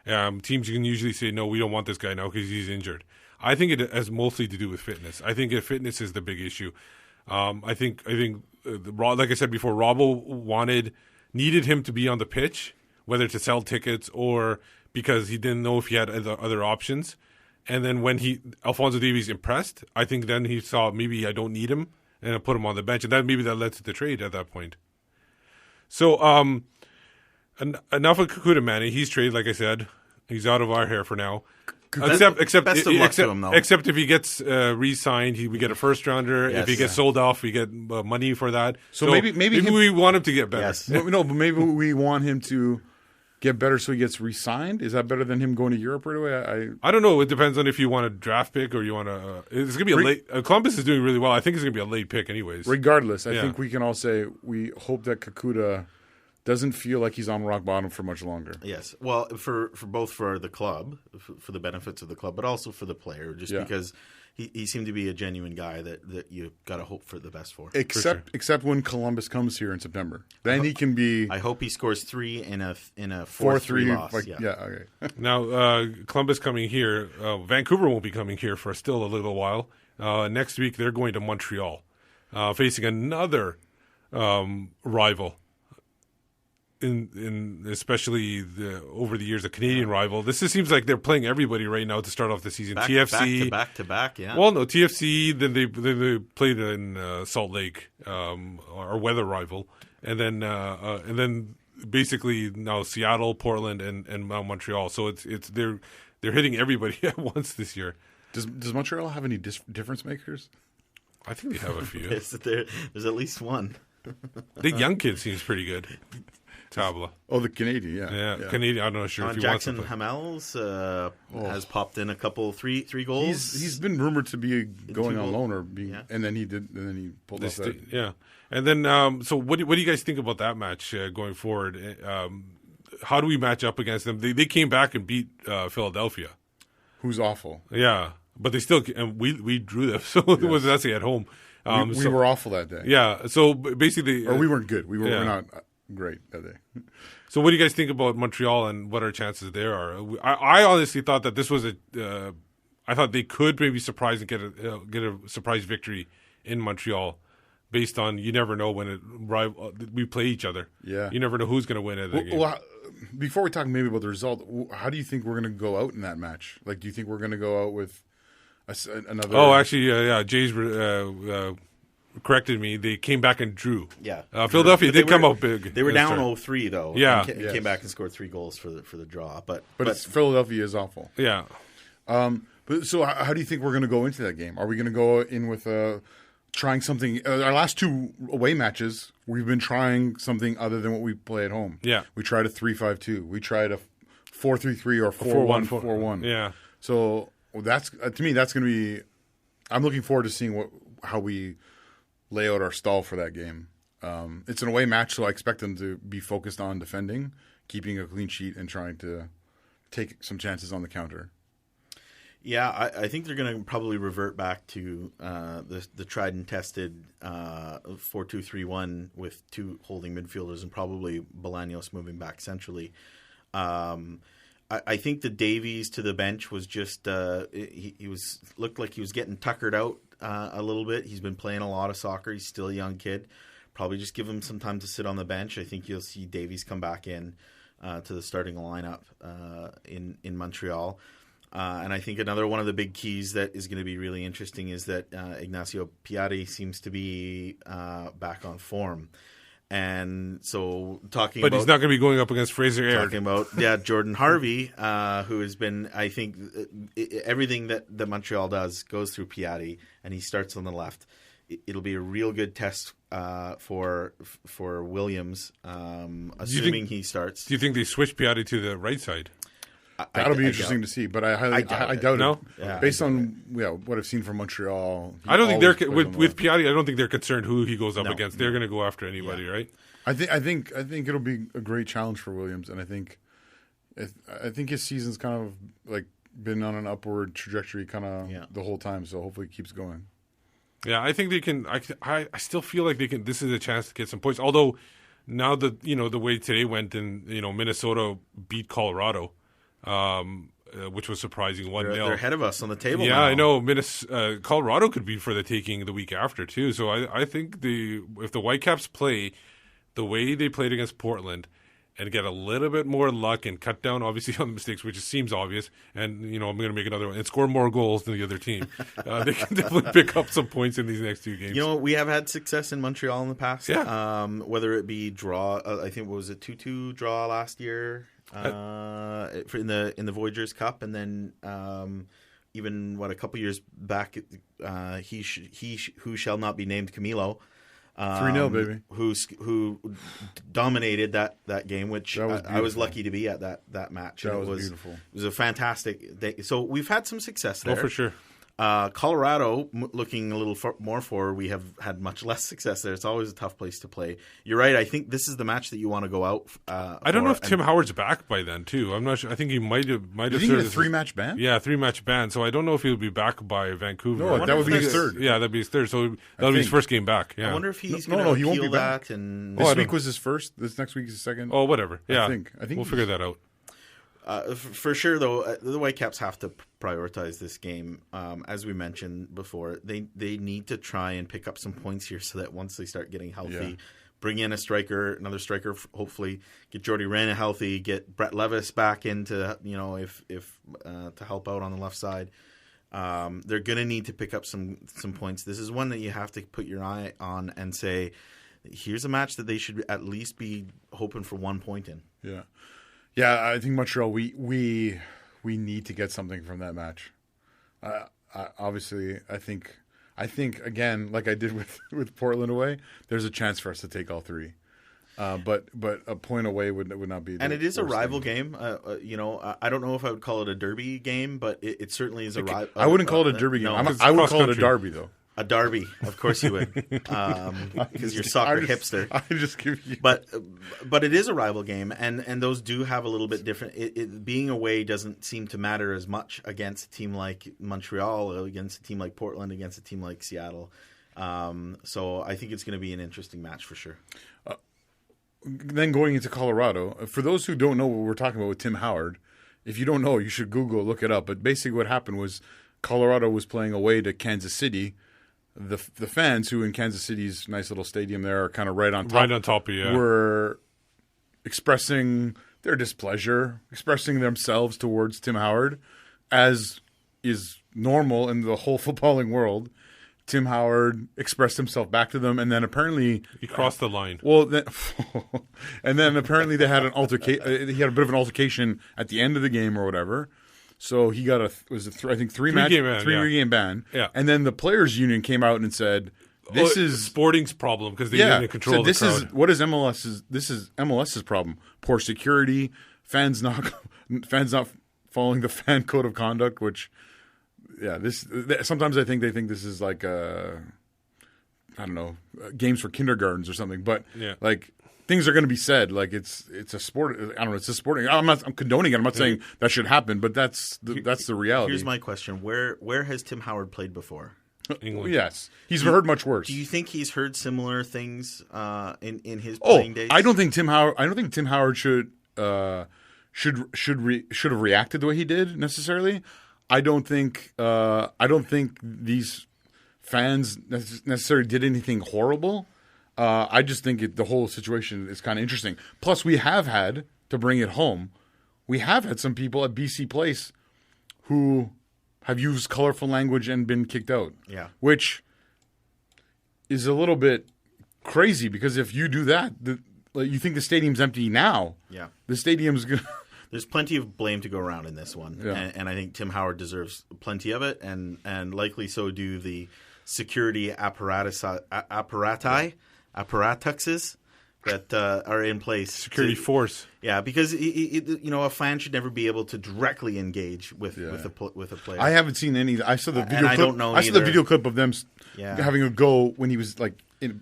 Teams can usually say, no, we don't want this guy now because he's injured. I think it has mostly to do with fitness. I think fitness is the big issue. I think like I said before, Robbo needed him to be on the pitch, whether to sell tickets or because he didn't know if he had other options. And then when Alphonso Davies impressed, I think then he saw maybe I don't need him and I put him on the bench. And that led to the trade at that point. So enough of Kakuta Mane. He's traded, like I said. He's out of our hair for now. Except if he gets re-signed, we get a first rounder. Yes, if he gets sold off, we get money for that. So maybe we want him to get better. Yes. No, but maybe we want him to get better so he gets re-signed. Is that better than him going to Europe right away? I don't know. It depends on if you want a draft pick or you want to. It's going to be a late. Columbus is doing really well. I think it's going to be a late pick, anyways. Regardless, I think we can all say we hope that Kakuta doesn't feel like he's on rock bottom for much longer. Yes. Well, for both for the club, for the benefits of the club, but also for the player, because he seemed to be a genuine guy that you got to hope for the best for. Except when Columbus comes here in September, then he can be. I hope he scores 3 in a 4-3 loss. Okay. Now Columbus coming here. Vancouver won't be coming here for still a little while. Next week they're going to Montreal, facing another rival. In especially over the years, a Canadian rival. This just seems like they're playing everybody right now to start off the season. TFC back to back. Yeah. Well, no, TFC. Then they played in Salt Lake, our weather rival, and then basically now Seattle, Portland, and Montreal. So they're hitting everybody at once this year. Does Montreal have any difference makers? I think they have a few. There's at least one. The young kid seems pretty good. Tabla. Oh, the Canadian, yeah. Canadian. I'm not sure if he Jackson wants to play. Hamels has popped in a couple three goals. He's been rumored to be going on loan and then he pulled off that. Yeah, and then so what do you guys think about that match going forward? How do we match up against them? They came back and beat Philadelphia, who's awful. Yeah, but they still and we drew them, so it was actually at home. We were awful that day. Yeah, so basically, or we weren't good. We were not great that day. So what do you guys think about Montreal and what our chances there are? I honestly thought that this was I thought they could maybe surprise and get a surprise victory in Montreal, based on you never know when we play each other. Yeah, you never know who's going to win at the game. Well, before we talk maybe about the result, how do you think we're going to go out in that match? Like, do you think we're going to go out with another? Oh, actually, Jay's corrected me. They came back and drew. Yeah, Philadelphia did come out big. They were down 0-3 though. Yeah, and came back and scored 3 goals for the draw. But Philadelphia is awful. Yeah. But so how do you think we're going to go into that game? Are we going to go in with trying something? Our last 2 away matches, we've been trying something other than what we play at home. Yeah, we tried a 3-5-2. We tried a 4-3-3 or 4-1-4-1. Yeah. So that's to me that's going to be. I'm looking forward to seeing how we lay out our stall for that game. It's an away match, so I expect them to be focused on defending, keeping a clean sheet, and trying to take some chances on the counter. Yeah, I think they're going to probably revert back to the tried and tested 4-2-3-1 with 2 holding midfielders and probably Bolanos moving back centrally. I think the Davies to the bench was just looked like he was getting tuckered out a little bit. He's been playing a lot of soccer. He's still a young kid. probably just give him some time to sit on the bench. I think you'll see Davies come back in to the starting lineup in Montreal. And I think another one of the big keys that is going to be really interesting is that Ignacio Piatti seems to be back on form. And so but he's not going to be going up against Fraser Aird. Talking about Jordan Harvey, who has been, I think, everything that Montreal does goes through Piatti, and he starts on the left. It'll be a real good test for Williams, assuming he starts. Do you think they switch Piatti to the right side? That'll be interesting to see, but I doubt no? it. Yeah, based on what I've seen from Montreal, I don't think they're with Piatti. I don't think they're concerned who he goes up against. They're going to go after anybody, right? I think it'll be a great challenge for Williams, and I think his season's kind of like been on an upward trajectory the whole time. So hopefully it keeps going. Yeah, I think they can. I still feel like they can. This is a chance to get some points. Although now that the way today went, and Minnesota beat Colorado. Which was surprising, 1-0. They're ahead of us on the table. Yeah, now. I know. Colorado could be for the taking the week after too. So I think if the Whitecaps play the way they played against Portland and get a little bit more luck and cut down obviously on the mistakes, which seems obvious, and I'm going to make another one and score more goals than the other team, they can definitely pick up some points in these next two games. We have had success in Montreal in the past. Yeah. Whether it be draw, I think what was it 2-2 draw last year. In the Voyageurs Cup, and then even a couple years back, who shall not be named Camilo, 3-0 baby, who dominated that game, which I was lucky to be at that match. That was beautiful. It was a fantastic day. So we've had some success there. Oh, for sure. Colorado, looking a little more forward, we have had much less success there. It's always a tough place to play. You're right. I think this is the match that you want to go out. I don't know if Tim Howard's back by then, too. I'm not sure. I think he might have. You think a 3-match ban? Yeah, 3-match ban. So I don't know if he'll be back by Vancouver. No, that would be his third. Yeah, that'd be his third. So that'll be his first game back. Yeah. I wonder if he's going to appeal that. And this week was his first. This next week is his second. Oh, whatever. Yeah, I think we'll figure that out. For sure, though, the Whitecaps have to prioritize this game. As we mentioned before, they need to try and pick up some points here so that once they start getting healthy, bring in another striker, hopefully get Jordy Reyna healthy, get Brett Levis back into, if to help out on the left side. They're going to need to pick up some points. This is one that you have to put your eye on and say, here's a match that they should at least be hoping for 1 point in. Yeah. Yeah, I think Montreal, we need to get something from that match. Obviously, I think again, like I did with Portland away, there's a chance for us to take all three. But a point away would not be. And it is a rival game. I don't know if I would call it a derby game, but it certainly is a rival. I wouldn't call it a derby game. No, I would call it a derby, though. A derby, of course you would, because you're soccer hipster. I just give you. But it is a rival game, and those do have a little bit different. It being away doesn't seem to matter as much against a team like Montreal, against a team like Portland, against a team like Seattle. So I think it's going to be an interesting match for sure. Then going into Colorado, for those who don't know what we're talking about with Tim Howard, if you don't know, you should Google, look it up. But basically, what happened was Colorado was playing away to Kansas City. The fans who in Kansas City's nice little stadium there are kind of right on top of you, were expressing their displeasure, expressing themselves towards Tim Howard, as is normal in the whole footballing world. Tim Howard expressed himself back to them, and then apparently he crossed the line. Well, and then apparently they had an altercation. He had a bit of an altercation at the end of the game or whatever. So he got three-game ban. Yeah. And then the players' union came out and said, "This is Sporting's problem because they didn't control the crowd." What is MLS's? This is MLS's problem. Poor security, fans not following the fan code of conduct. Which, sometimes I think they think this is like I don't know, games for kindergartens or something. But like. Things are going to be said like it's a sport. I don't know. It's a sporting. I'm condoning it. I'm not saying that should happen, but that's the reality. Here's my question: Where has Tim Howard played before? England. Yes, he's heard much worse. Do you think he's heard similar things in his playing days? I don't think Tim Howard should have reacted the way he did necessarily. I don't think these fans necessarily did anything horrible. I just think the whole situation is kind of interesting. Plus, we have had, to bring it home, we have had some people at BC Place who have used colorful language and been kicked out. Yeah. Which is a little bit crazy, because if you do that, you think the stadium's empty now. Yeah. The stadium's going to... There's plenty of blame to go around in this one. Yeah. And I think Tim Howard deserves plenty of it, and likely so do the security apparatuses that are in place. Security force. Yeah, because a fan should never be able to directly engage with a player. I haven't seen any. I saw the video clip. I don't know I saw the video clip of them having a go when he was like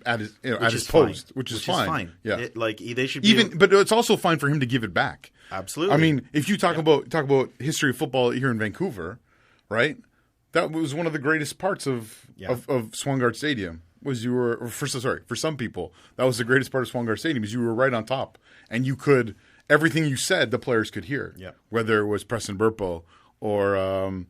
at his post, which is fine. Yeah, they should be but it's also fine for him to give it back. Absolutely. I mean, if you talk about history of football here in Vancouver, right? That was one of the greatest parts of Swangard Stadium. For some people, that was the greatest part of Swangard Stadium, is you were right on top, and you could, everything you said, the players could hear. Yeah. Whether it was Preston Burpo or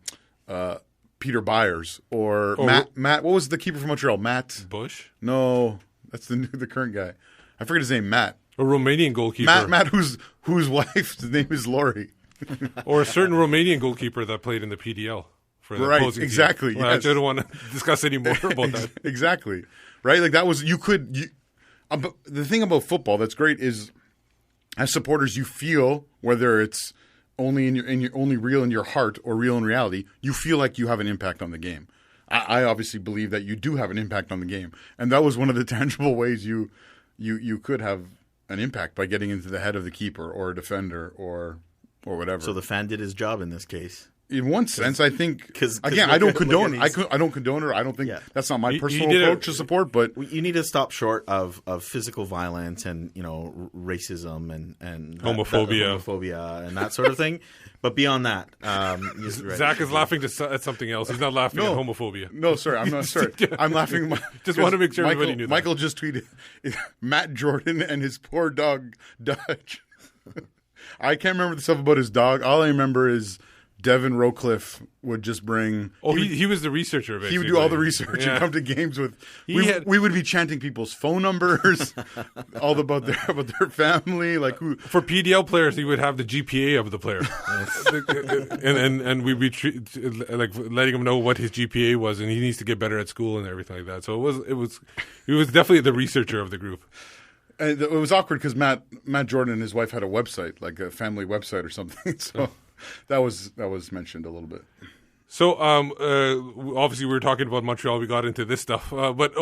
Peter Byers or Matt. What was the keeper from Montreal? Matt Bush? No, that's the current guy. I forget his name. Matt. A Romanian goalkeeper. Matt, whose wife's name is Lori. Or a certain Romanian goalkeeper that played in the PDL. Right, exactly. Well, yes. I don't want to discuss any more about that. Exactly, right? Like that was the thing about football that's great is, as supporters, you feel, whether it's only in your only real in your heart or real in reality, you feel like you have an impact on the game. I obviously believe that you do have an impact on the game, and that was one of the tangible ways you could have an impact, by getting into the head of the keeper or a defender or whatever. So the fan did his job in this case. In one sense, I think, because again, I don't condone it. I don't condone it. I don't think that's not my personal approach to support. But you need to stop short of physical violence and racism and homophobia and that sort of thing. But beyond that, Zach is laughing at something else. He's not laughing at homophobia. No, sorry, I'm not. Sorry, I'm laughing. Just want to make sure everybody knew that. Michael just tweeted Matt Jordan and his poor dog Dutch. I can't remember the stuff about his dog. All I remember is Devin Rowcliffe would just bring... he was the researcher, basically. He would do all the research and come to games with... We would be chanting people's phone numbers, all about their family. For PDL players, he would have the GPA of the player. and we'd be letting him know what his GPA was, and he needs to get better at school and everything like that. So he was definitely the researcher of the group. And it was awkward because Matt Jordan and his wife had a website, like a family website or something, so... That was mentioned a little bit. So obviously we were talking about Montreal. We got into this stuff, but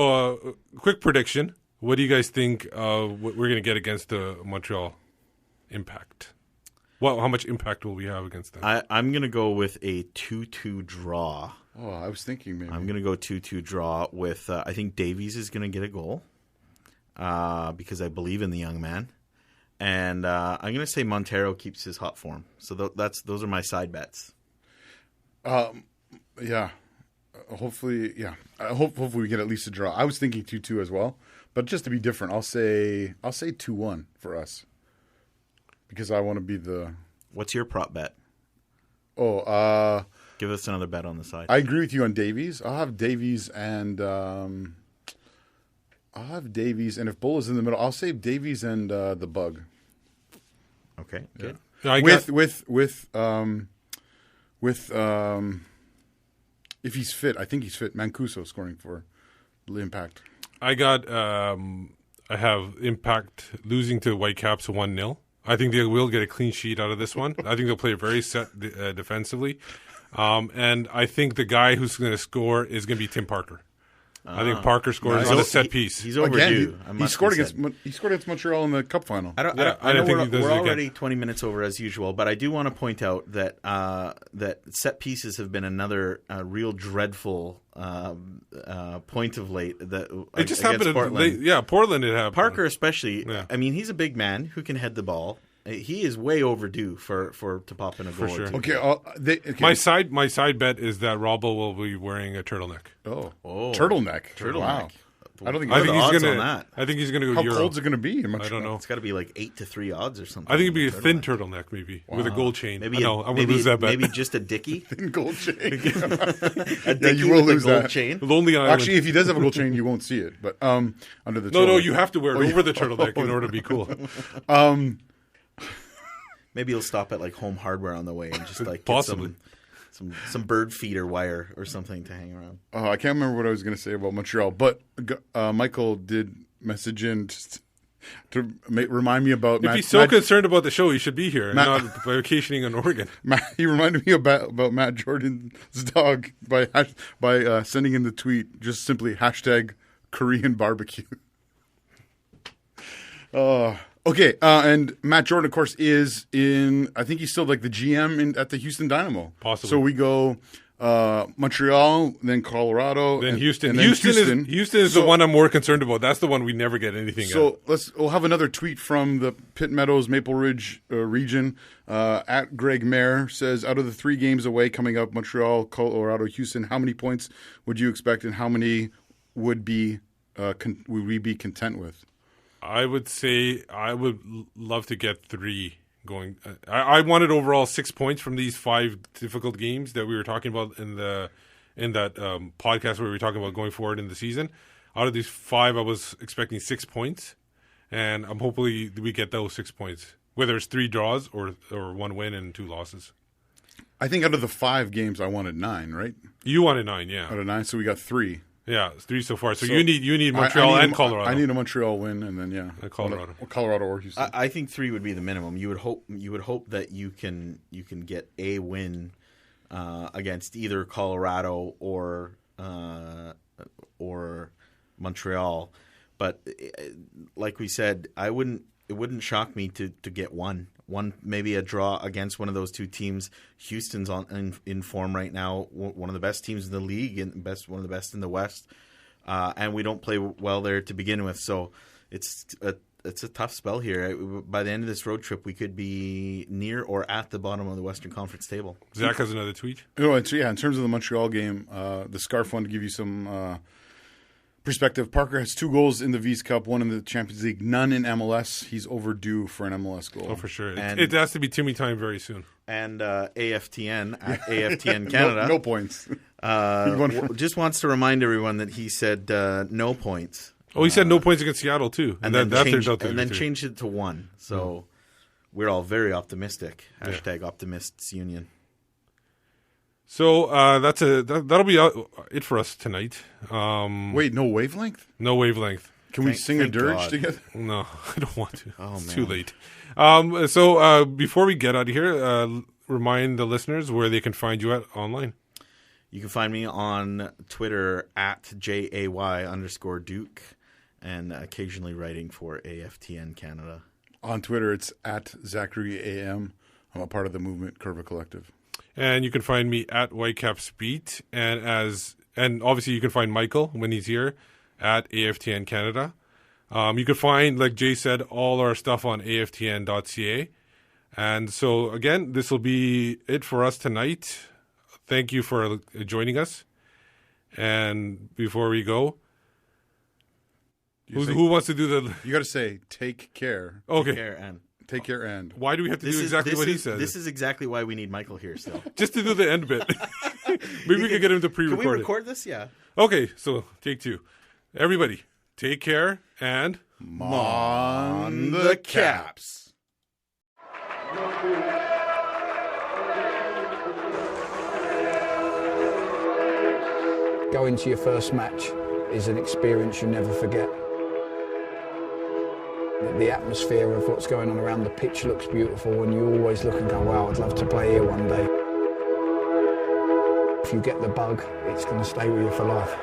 quick prediction: what do you guys think what we're going to get against the Montreal Impact? Well, how much impact will we have against them? I'm going to go with a 2-2 draw. Oh, I was thinking maybe I'm going to go 2-2 draw with. I think Davies is going to get a goal because I believe in the young man. And I'm going to say Montero keeps his hot form. So those are my side bets. Yeah. Hopefully, yeah. Hopefully we get at least a draw. I was thinking 2-2 as well, but just to be different, I'll say 2-1 for us, because I want to be the. What's your prop bet? Oh, give us another bet on the side. I agree with you on Davies. I'll have Davies and. And if Bull is in the middle, I'll save Davies and the Bug. Okay, good. Yeah. With if he's fit, I think he's fit. Mancuso scoring for the Impact. I have Impact losing to Whitecaps 1-0. I think they will get a clean sheet out of this one. I think they'll play very set defensively, and I think the guy who's going to score is going to be Tim Parker. I think Parker scores on a set piece. He's overdue. He scored against Montreal in the Cup final. I know we're already 20 minutes over as usual, but I do want to point out that that set pieces have been another real dreadful point of late. It just happened. Portland. It happened. Parker especially. Yeah. I mean, he's a big man who can head the ball. He is way overdue for to pop in a goal. For sure. Okay. My side bet is that Robbo will be wearing a turtleneck. Oh. Turtleneck. Wow. I don't think. I think he's odds gonna. on that. I think he's gonna go How Euro. cold's it going to be in I Montreal? don't know. It's got to be like 8-3 odds or something. I think it'd be a thin turtleneck, maybe with a gold chain. Maybe I know. I'm gonna maybe, lose that bet. maybe just a dickie. Thin gold chain. A Yeah, dickie you will with a lose gold that. chain. Lonely Island. Actually, if he does have a gold chain, you won't see it. But under the no, turtleneck. you have to wear it over the turtleneck in order to be cool. Maybe he'll stop at like Home Hardware on the way and just like Possibly. get some bird feeder wire or something to hang around. I can't remember what I was going to say about Montreal, but Michael did message in just to remind me about. If he's so concerned about the show, he should be here, and not vacationing in Oregon. He reminded me about Matt Jordan's dog by sending in the tweet just simply hashtag Korean barbecue. Okay, and Matt Jordan, of course, is in. I think he's still like the GM at the Houston Dynamo. Possibly. So we go Montreal, then Colorado, Then and, Houston. and then Houston is the one I'm more concerned about. That's the one we never get anything. So we'll have another tweet from the Pitt Meadows, Maple Ridge region. At Greg Mayer says, out of the 3 games away coming up, Montreal, Colorado, Houston, how many points would you expect, and how many would we be content with? I would say I would love to get 3 going. I wanted overall 6 points from these 5 difficult games that we were talking about in that podcast where we were talking about going forward in the season. Out of these 5, I was expecting 6 points, and I'm hopefully we get those 6 points, whether it's 3 draws or 1 win and 2 losses. I think out of the 5 games, I wanted 9, right? You wanted 9, yeah. Out of 9, so we got 3. Yeah, it's 3 so far. So you need Montreal and Colorado. I need a Montreal win, and then Colorado or Houston. I think 3 would be the minimum. You would hope that you can get a win against either Colorado or Montreal. But like we said, it wouldn't shock me to get one, maybe a draw against one of those 2 teams. Houston's in form right now, one of the best teams in the league and one of the best in the West, and we don't play well there to begin with. So it's a tough spell here. By the end of this road trip, we could be near or at the bottom of the Western Conference table. Zach has another tweet. In terms of the Montreal game, the Scarf one to give you some perspective. Parker has 2 goals in the V's Cup, 1 in the Champions League, none in MLS. He's overdue for an MLS goal. Oh, for sure. It has to be Timmy time very soon. And AFTN, at AFTN Canada. no points. Just wants to remind everyone that he said no points. Oh, he said no points against Seattle, too. And then changed it to 1. So we're all very optimistic. Hashtag Optimists Union. So that'll be it for us tonight. Wait, no wavelength? No wavelength. Can we sing a dirge together? No, I don't want to. Oh, it's man. too late. So before we get out of here, remind the listeners where they can find you at online. You can find me on Twitter at JAY_Duke and occasionally writing for AFTN Canada. On Twitter, it's at Zachary AM. I'm a part of the movement Curva Collective. And you can find me at Whitecaps Beat, and obviously you can find Michael when he's here at AFTN Canada. You can find, like Jay said, all our stuff on aftn.ca. And so again, this will be it for us tonight. Thank you for joining us. And before we go, who wants to do the? You got to say, take care. Okay. Take care and. Why do we have to do exactly what he said? This is exactly why we need Michael here still. Just to do the end bit. Maybe we could get him to pre-record it. Can we record this? Yeah. Okay, so take 2. Everybody, take care and... Mon the Caps. Going to your first match is an experience you never forget. The atmosphere of what's going on around the pitch looks beautiful, and you always look and go, wow, I'd love to play here one day. If you get the bug, it's going to stay with you for life.